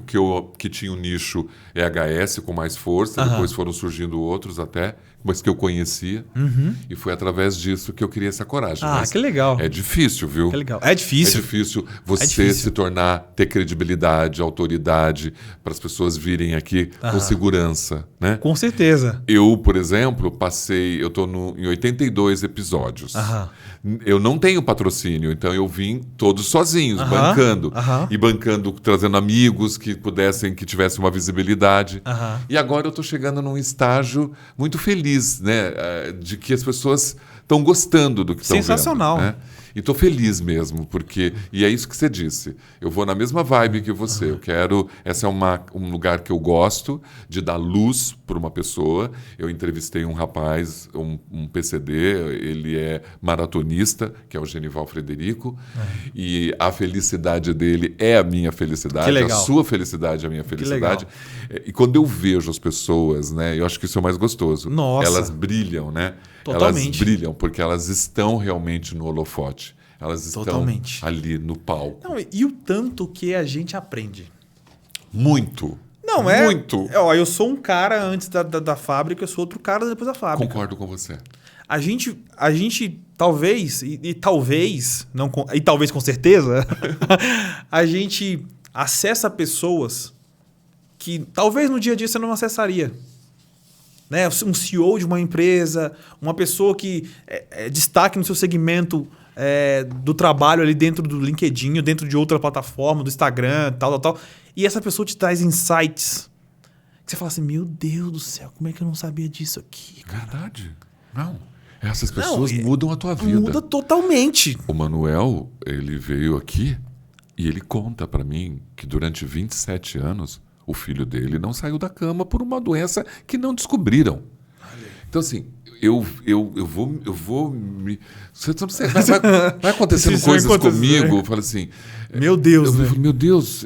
que tinha um nicho EHS com mais força, depois foram surgindo outros até, mas que eu conhecia. E foi através disso que eu criei essa coragem. Ah, mas que legal. É difícil, viu? Que legal. É difícil. É difícil você se tornar, ter credibilidade, autoridade, para as pessoas virem aqui com segurança, né? Com certeza. Eu, por exemplo, eu tô em 82 episódios. Eu não tenho patrocínio, então eu vim todos sozinhos, bancando. E bancando, trazendo amigos que tivessem uma visibilidade. E agora eu tô chegando num estágio muito feliz, né? De que as pessoas estão gostando do que estão vendo. Sensacional. Né? E tô feliz mesmo, porque... E é isso que você disse. Eu vou na mesma vibe que você. Eu quero... Esse é um lugar que eu gosto de dar luz para uma pessoa. Eu entrevistei um rapaz, um PCD, ele é maratonista, que é o Genival Frederico. E a felicidade dele é a minha felicidade. Que legal. A sua felicidade é a minha felicidade. E quando eu vejo as pessoas, né? Eu acho que isso é o mais gostoso. Nossa. Elas brilham, né? Totalmente. Elas brilham porque elas estão realmente no holofote. Elas estão ali no palco. Não, e o tanto que a gente aprende? Muito. Não, muito. Eu sou um cara antes da fábrica, eu sou outro cara depois da fábrica. Concordo com você. A gente talvez, e talvez, não, e talvez com certeza, a gente acessa pessoas que talvez no dia a dia você não acessaria. Né? Um CEO de uma empresa, uma pessoa que é destaque no seu segmento do trabalho ali dentro do LinkedIn, dentro de outra plataforma, do Instagram, tal. E essa pessoa te traz insights. Que você fala assim, meu Deus do céu, como é que eu não sabia disso aqui? Cara? Verdade. Não. Essas pessoas mudam a tua vida. Muda totalmente. O Manuel, ele veio aqui e ele conta para mim que durante 27 anos o filho dele não saiu da cama por uma doença que não descobriram. Então, assim, eu vou me... Vai acontecendo coisas comigo. Eu falo assim... Meu Deus, né? Meu Deus,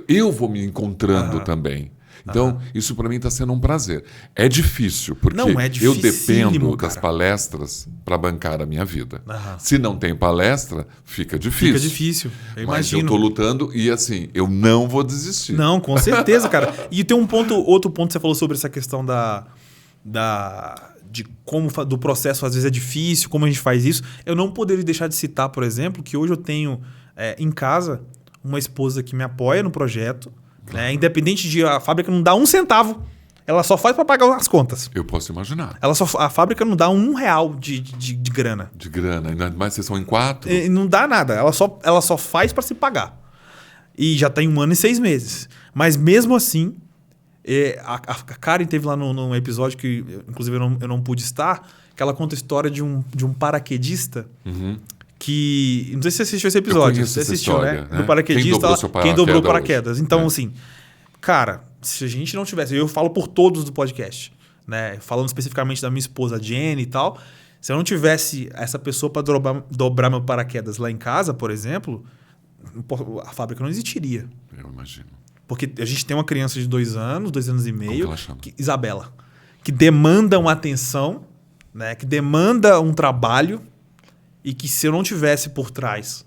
eu vou me encontrando também. Então, isso para mim está sendo um prazer. É difícil, porque eu dependo das palestras para bancar a minha vida. Se não tem palestra, fica difícil. Fica difícil, eu Mas imagino. eu estou lutando e, assim, eu não vou desistir. Não, com certeza, cara. E tem outro ponto que você falou sobre essa questão de como do processo às vezes é difícil, como a gente faz isso. Eu não poderia deixar de citar, por exemplo, que hoje eu tenho em casa uma esposa que me apoia no projeto. Né? Independente de a fábrica não dar 1 centavo, ela só faz para pagar as contas. Eu posso imaginar. A fábrica não dá R$1 de grana. De grana, ainda mais vocês são em 4. E não dá nada, ela só faz para se pagar. E já tem 1 ano e 6 meses. Mas mesmo assim, a Karen teve lá num episódio que, inclusive, eu não pude estar, que ela conta a história de um paraquedista. Que... Não sei se você assistiu esse episódio. Você assistiu, história, né? Do paraquedista. Quem dobrou o paraquedas. Hoje. Então, assim, cara, se a gente não tivesse... Eu falo por todos do podcast, né? Falando especificamente da minha esposa, Jenny e tal. Se eu não tivesse essa pessoa para dobrar meu paraquedas lá em casa, por exemplo, a fábrica não existiria. Eu imagino. Porque a gente tem uma criança de 2 anos, 2 anos e meio, Como que ela chama? Isabela, que demanda uma atenção, né? Que demanda um trabalho e que se eu não tivesse por trás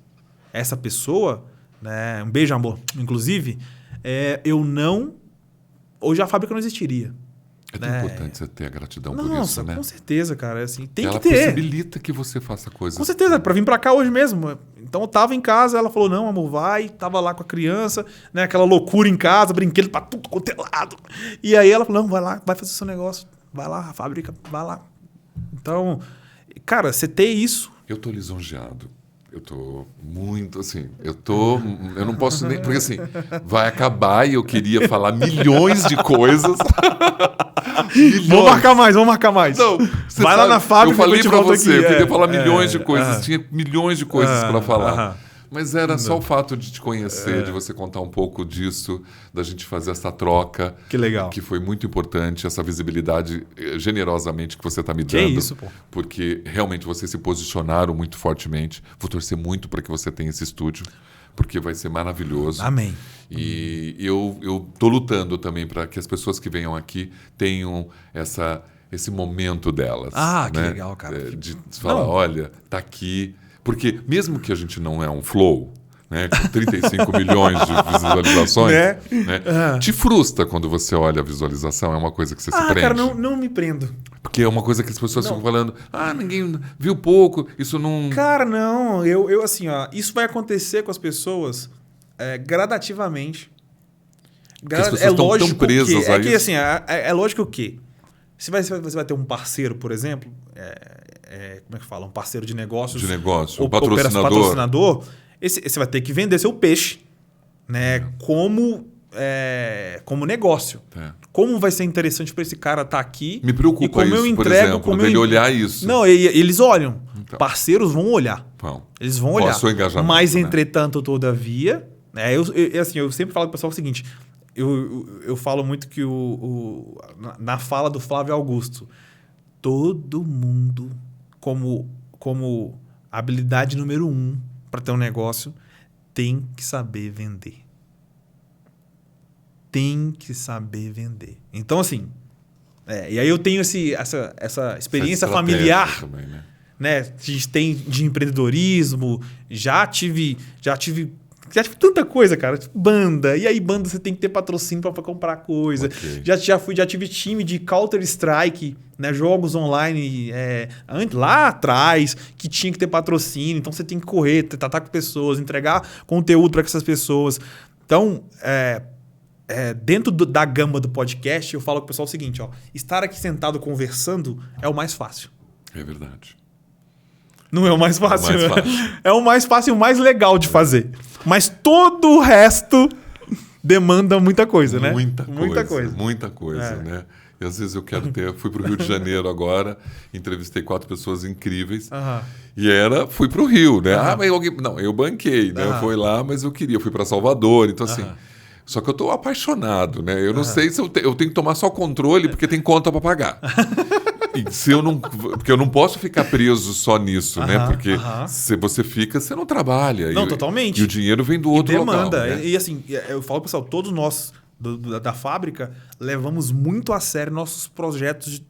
essa pessoa, né? Um beijo, amor, inclusive, hoje a fábrica não existiria. É tão importante você ter a gratidão por Nossa, isso, né? com certeza, cara. Assim, tem Ela que ter. possibilita que você faça coisas. Com certeza, para vir para cá hoje mesmo. Então eu tava em casa, ela falou: não, amor, vai. Tava lá com a criança, né? Aquela loucura em casa, brinquedo pra tudo quanto é lado. E aí ela falou: não, vai lá, vai fazer seu negócio. Vai lá, a fábrica, vai lá. Então, cara, você ter isso. Eu tô lisonjeado. Eu tô muito assim. Eu não posso nem. Porque assim, vai acabar e eu queria falar milhões de coisas. Vamos marcar mais. Não, vai lá na fábrica. Eu falei pra você, aqui. eu queria falar milhões de coisas. Tinha milhões de coisas pra falar. Mas era só o fato de te conhecer, de você contar um pouco disso, da gente fazer essa troca. Que legal. Que foi muito importante, essa visibilidade generosamente que você está me dando. Que isso, pô. Porque realmente vocês se posicionaram muito fortemente. Vou torcer muito para que você tenha esse estúdio, porque vai ser maravilhoso. Amém. E eu tô lutando também para que as pessoas que venham aqui tenham esse momento delas. Que legal, cara. De falar, olha, tá aqui. Porque mesmo que a gente não é um flow, né, com 35 milhões de visualizações, né? Te frustra quando você olha a visualização, é uma coisa que você se prende. Cara, não me prendo. Porque é uma coisa que as pessoas ficam falando, ninguém viu pouco, isso não... Cara, não, eu assim, ó, isso vai acontecer com as pessoas gradativamente. As pessoas estão tão presas a isso. Que assim, é lógico que você vai ter um parceiro, por exemplo, como é que fala? Um parceiro de negócios. De negócio, um patrocinador. Você vai ter que vender seu peixe, né? Como negócio. Como vai ser interessante para esse cara estar aqui. Me preocupa e como isso, eu entrego, por exemplo, dele olhar isso. Não, eles olham. Então. Parceiros vão olhar. Eles vão olhar. Seu engajamento, mas, né? entretanto, todavia, eu sempre falo para o pessoal o seguinte, eu falo muito que na fala do Flávio Augusto, todo mundo, como habilidade número 1 para ter um negócio, tem que saber vender. Tem que saber vender. Então, assim, e aí eu tenho essa experiência familiar também, né? A gente tem de empreendedorismo, já tive tanta coisa, cara. Tipo, banda. E aí, banda, você tem que ter patrocínio para comprar coisa. Okay. Já tive time de Counter-Strike, né? Jogos online lá atrás, que tinha que ter patrocínio. Então, você tem que correr, tratar com pessoas, entregar conteúdo para essas pessoas. Então, dentro da gama do podcast, eu falo com o pessoal o seguinte, ó. Estar aqui sentado conversando é o mais fácil. É verdade. Não é o mais fácil. É o mais fácil e o mais legal de fazer. Mas todo o resto demanda muita coisa, né? Muita coisa, né? E às vezes eu quero fui para o Rio de Janeiro agora, entrevistei 4 pessoas incríveis. E fui para o Rio, né? Mas eu banquei, né? Fui lá, mas eu fui para Salvador, então assim... Só que eu tô apaixonado, né? Eu não sei se eu tenho que tomar só controle, porque tem conta para pagar. Porque eu não posso ficar preso só nisso, né? Porque se você fica, você não trabalha. Não, totalmente. E o dinheiro vem do outro local. Né? E assim, eu falo, pessoal, todos nós da fábrica levamos muito a sério nossos projetos.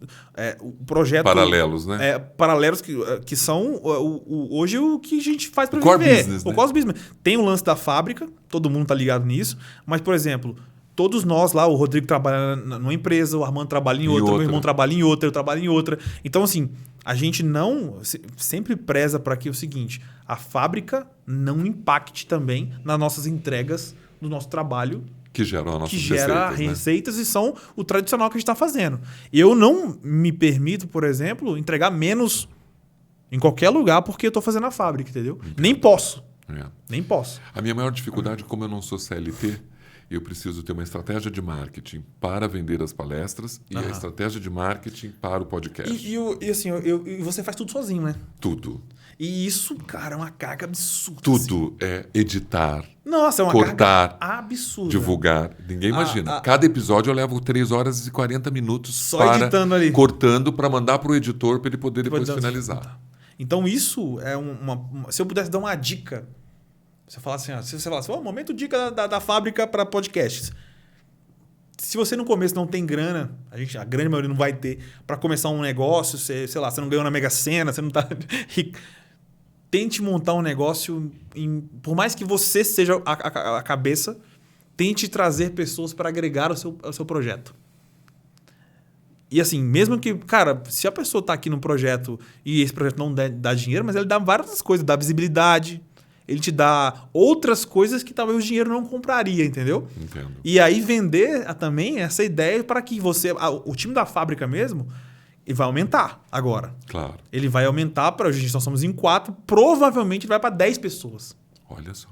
Paralelos, né? Paralelos que são hoje o que a gente faz para viver. Core business, o core business. Tem o lance da fábrica, todo mundo tá ligado nisso. Mas, por exemplo... Todos nós lá, o Rodrigo trabalha numa empresa, o Armando trabalha em outra, meu irmão trabalha em outra, eu trabalho em outra. Então, assim, a gente sempre preza para que o seguinte, a fábrica não impacte também nas nossas entregas do nosso trabalho. Que geram as nossas receitas, e são o tradicional que a gente está fazendo. Eu não me permito, por exemplo, entregar menos em qualquer lugar porque eu estou fazendo a fábrica, entendeu? Nem posso. Nem posso. A minha maior dificuldade, como eu não sou CLT... Eu preciso ter uma estratégia de marketing para vender as palestras e a estratégia de marketing para o podcast. E assim, você faz tudo sozinho, né? Tudo. E isso, cara, é uma carga absurda. Tudo é editar, nossa, é uma cortar, carga absurda. Divulgar. Ninguém imagina. Cada episódio eu levo 3 horas e 40 minutos só editando ali. Cortando para mandar para o editor para ele poder depois finalizar. Então isso é se eu pudesse dar uma dica... Você fala assim, o momento dica da fábrica para podcasts. se você no começo não tem grana, a grande maioria não vai ter, para começar um negócio, sei lá, você não ganhou na Mega Sena, você não tá rico. Tente montar um negócio, por mais que você seja a cabeça, tente trazer pessoas para agregar ao seu projeto. E assim, mesmo que, cara, se a pessoa está aqui num projeto e esse projeto não dá dinheiro, mas ele dá várias coisas, dá visibilidade, ele te dá outras coisas que talvez o dinheiro não compraria, entendeu? Entendo. E aí vender também essa ideia para que o time da fábrica mesmo, ele vai aumentar agora. Claro. Ele vai aumentar para hoje, nós somos em 4, provavelmente ele vai para 10 pessoas. Olha só.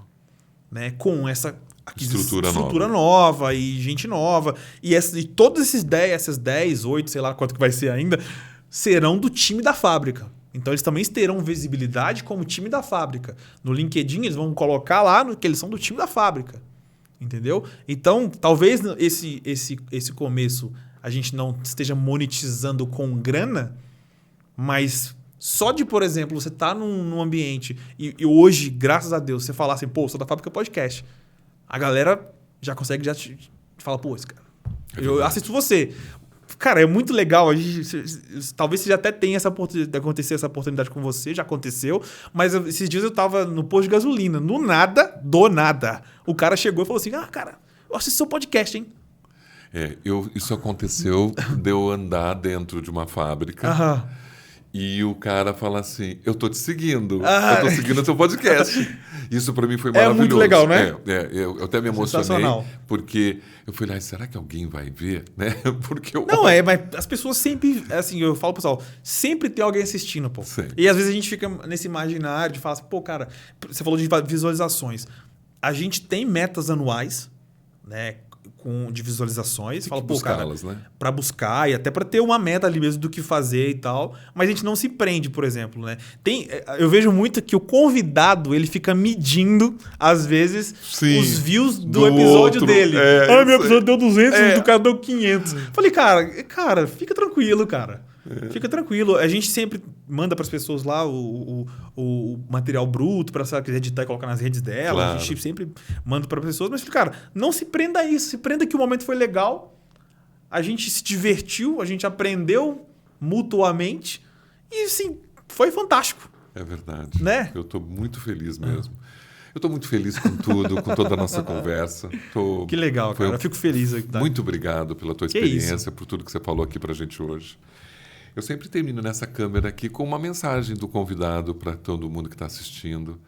Né? Com essa estrutura nova e gente nova. E todos essas 10, 8, sei lá quanto que vai ser ainda, serão do time da fábrica. Então eles também terão visibilidade como time da fábrica. No LinkedIn eles vão colocar lá que eles são do time da fábrica. Entendeu? Então, talvez esse começo a gente não esteja monetizando com grana, mas só de, por exemplo, você tá num ambiente e hoje, graças a Deus, você falar assim, pô, sou da Fábrica Podcast. A galera já consegue te falar, pô, esse cara, eu assisto você. Cara, é muito legal. Talvez você já até tenha essa oportunidade de acontecer essa oportunidade com você, já aconteceu. Mas esses dias eu tava no posto de gasolina. Do nada. O cara chegou e falou assim, cara, eu assisto seu podcast, hein? Isso aconteceu de eu andar dentro de uma fábrica. Aham. E o cara fala assim, eu tô te seguindo, eu tô seguindo o seu podcast. Isso para mim foi maravilhoso. É muito legal, né? Eu até me emocionei, porque eu falei, será que alguém vai ver? Né? Porque mas as pessoas sempre, assim, eu falo pro pessoal, sempre tem alguém assistindo, pô. Sim. E às vezes a gente fica nesse imaginário de falar assim, pô, cara, você falou de visualizações. A gente tem metas anuais, né? De visualizações. Fala, pô, cara, né? Pra buscar e até pra ter uma meta ali mesmo do que fazer e tal. Mas a gente não se prende, por exemplo, né? Eu vejo muito que o convidado, ele fica medindo, às vezes, os views do episódio outro, dele. Meu episódio deu 200, do cara deu 500. Falei, cara, fica tranquilo, cara. Fica tranquilo. A gente sempre manda para as pessoas lá o material bruto para se ela quiser editar e colocar nas redes dela. Claro. A gente sempre manda para as pessoas. Mas, cara, não se prenda a isso. Se prenda que o momento foi legal. A gente se divertiu, a gente aprendeu mutuamente. E, sim, foi fantástico. É verdade. Né? Eu estou muito feliz mesmo. Eu estou muito feliz com tudo, com toda a nossa conversa. Que legal, cara. Eu fico feliz. Muito obrigado pela tua experiência, por tudo que você falou aqui para a gente hoje. Eu sempre termino nessa câmera aqui com uma mensagem do convidado para todo mundo que está assistindo.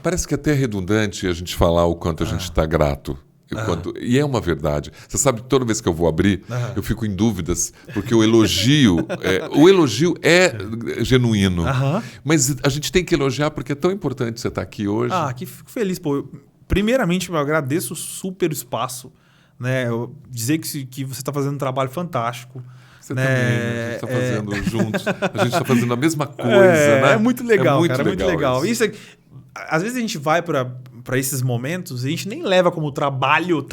Parece que é até redundante a gente falar o quanto a gente está grato. E é uma verdade. Você sabe, toda vez que eu vou abrir, eu fico em dúvidas, porque o elogio é genuíno. Mas a gente tem que elogiar porque é tão importante você estar aqui hoje. Que fico feliz. Pô. Primeiramente, eu agradeço super o espaço. Né? Dizer que você está fazendo um trabalho fantástico. Você também, a gente está fazendo juntos, a gente está fazendo a mesma coisa, né? É muito legal, cara, é muito legal. Isso às vezes a gente vai para esses momentos e a gente nem leva como trabalho,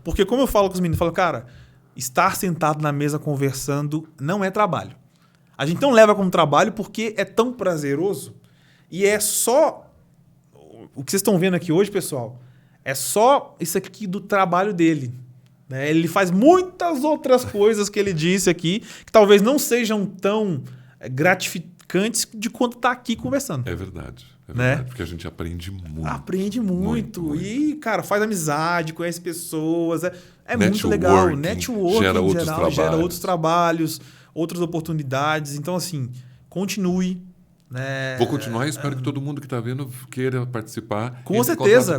porque como eu falo com os meninos, eu falo, cara, estar sentado na mesa conversando não é trabalho. A gente não leva como trabalho porque é tão prazeroso e é só... O que vocês estão vendo aqui hoje, pessoal, é só isso aqui do trabalho dele. Ele faz muitas outras coisas que ele disse aqui que talvez não sejam tão gratificantes de quanto está aqui conversando. É verdade, né? Porque a gente aprende muito. Aprende muito. E, cara, faz amizade, conhece pessoas. É muito legal. Networking gera outros trabalhos. Gera outros trabalhos, outras oportunidades. Então, assim, continue. Né? Vou continuar e espero que todo mundo que está vendo queira participar. Com certeza.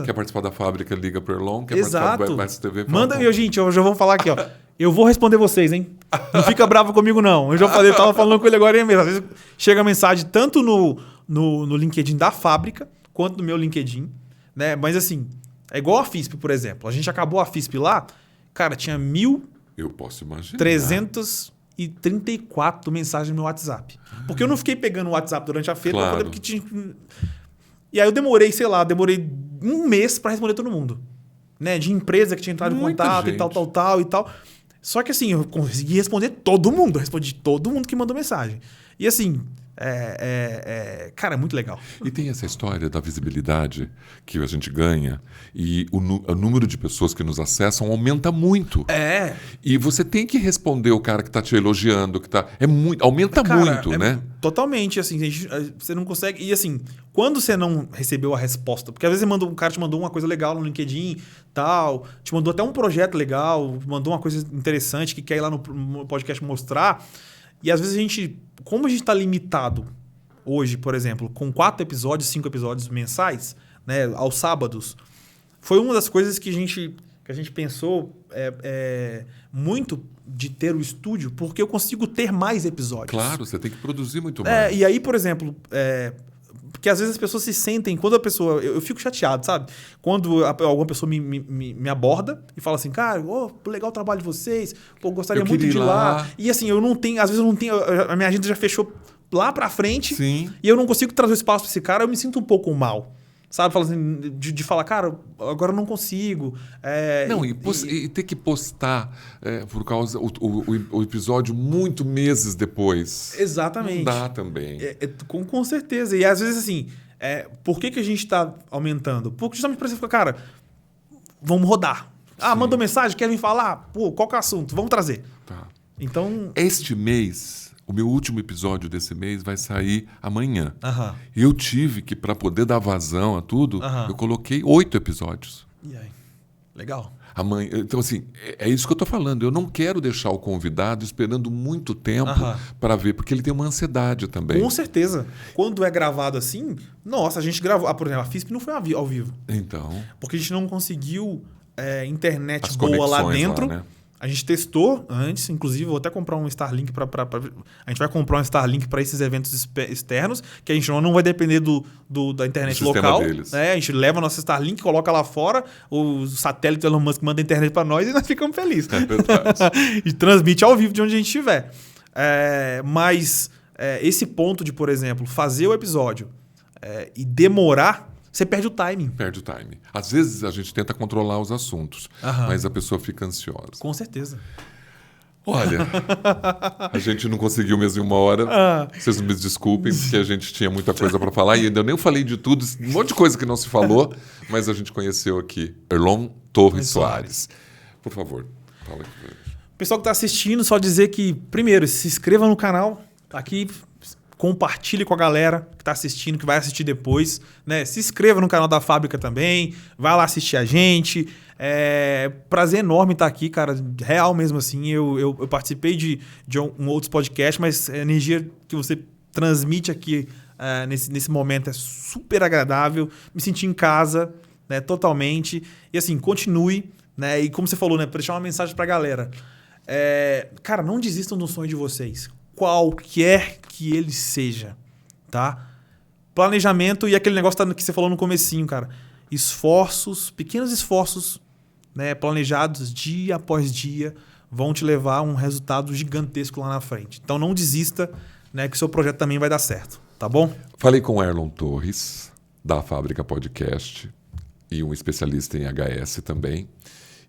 Quer participar da fábrica, liga para o Erlon. Quer Exato. participar da TV? Manda, gente, eu já vou falar aqui, ó. Eu vou responder vocês, hein? Não fica bravo comigo, não. Eu tava falando com ele agora mesmo. Às vezes chega a mensagem tanto no LinkedIn da fábrica, quanto no meu LinkedIn. Né? Mas assim, é igual a FISP, por exemplo. A gente acabou a FISP lá, cara, tinha 1.000... Eu posso imaginar. 334 mensagens no meu WhatsApp. Porque eu não fiquei pegando o WhatsApp durante a feira. Claro. Porque tinha... E aí eu demorei um mês para responder todo mundo. Né? De empresa que tinha entrado em contato gente. e tal. Só que assim, eu consegui responder todo mundo. Eu respondi todo mundo que mandou mensagem. E assim, Cara, é muito legal. E tem essa história da visibilidade que a gente ganha e o número de pessoas que nos acessam aumenta muito. E você tem que responder o cara que está te elogiando, aumenta muito, né? Totalmente, assim, você não consegue... E assim, quando você não recebeu a resposta, porque às vezes um cara te mandou uma coisa legal no LinkedIn, tal, te mandou até um projeto legal, mandou uma coisa interessante que quer ir lá no podcast mostrar, e às vezes como a gente está limitado hoje, por exemplo, com 4 episódios, 5 episódios mensais, né, aos sábados, foi uma das coisas que a gente pensou muito de ter o estúdio, porque eu consigo ter mais episódios. Claro, você tem que produzir muito mais. E aí, por exemplo, porque às vezes as pessoas se sentem, quando a pessoa... Eu fico chateado, sabe? Quando alguma pessoa me aborda e fala assim, cara, legal o trabalho de vocês, gostaria muito de ir lá. E assim, eu não tenho... Às vezes eu não tenho... A minha agenda já fechou lá pra frente. Sim. E eu não consigo trazer o espaço pra esse cara, eu me sinto um pouco mal. Sabe? Fala assim, de falar, cara, agora eu não consigo. E ter que postar por causa o episódio muito meses depois. Exatamente. Não dá também. Com certeza. E às vezes, assim, por que a gente está aumentando? Porque justamente para você ficar, cara, vamos rodar. Mandou mensagem, quer vir falar? Qual que é o assunto? Vamos trazer. Tá. Então... Este mês... O meu último episódio desse mês vai sair amanhã. E eu tive que, para poder dar vazão a tudo, eu coloquei 8 episódios. E aí? Legal. Então, assim, é isso que eu estou falando. Eu não quero deixar o convidado esperando muito tempo para ver, porque ele tem uma ansiedade também. Com certeza. Quando é gravado assim, nossa, a gente gravou... por exemplo, a FISP não foi ao vivo. Então... Porque a gente não conseguiu internet as boa lá dentro. Lá, né? A gente testou antes, inclusive, vou até comprar um Starlink a gente vai comprar um Starlink para esses eventos externos, que a gente não vai depender da internet local. Deles. A gente leva nosso Starlink, coloca lá fora, o satélite do Elon Musk manda a internet para nós e nós ficamos felizes. É verdade. E transmite ao vivo de onde a gente estiver. Mas esse ponto de, por exemplo, fazer o episódio e demorar, você perde o timing. Perde o timing. Às vezes a gente tenta controlar os assuntos, mas a pessoa fica ansiosa. Com certeza. Olha, a gente não conseguiu mesmo em 1 hora. Vocês me desculpem, porque a gente tinha muita coisa para falar e ainda nem falei de tudo, um monte de coisa que não se falou, mas a gente conheceu aqui Erlon Torres Soares. Por favor, fala aqui. Pessoal que está assistindo, só dizer que, primeiro, se inscreva no canal, aqui... Compartilhe com a galera que está assistindo, que vai assistir depois. Né? Se inscreva no canal da Fábrica também. Vai lá assistir a gente. Prazer enorme estar aqui, cara. Real mesmo assim. Eu participei de outros podcasts, mas a energia que você transmite aqui nesse momento é super agradável. Me senti em casa, né, totalmente. E assim, continue. Né? E como você falou, né, para deixar uma mensagem para a galera. Cara, não desistam do sonho de vocês. Qualquer que ele seja, tá? Planejamento e aquele negócio que você falou no comecinho, cara. Pequenos esforços, né, planejados dia após dia, vão te levar a um resultado gigantesco lá na frente. Então não desista, né, que o seu projeto também vai dar certo, tá bom? Falei com o Erlon Torres, da Fábrica Podcast, e um especialista em HS também.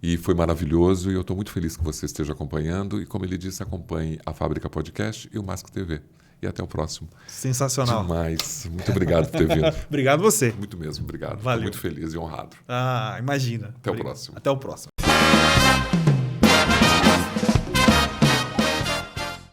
E foi maravilhoso e eu estou muito feliz que você esteja acompanhando. E como ele disse, acompanhe a Fábrica Podcast e o Mask TV. E até o próximo. Sensacional. Demais. Muito obrigado por ter vindo. Obrigado você. Muito mesmo, obrigado. Valeu. Estou muito feliz e honrado. Imagina. Até o próximo. Até o próximo.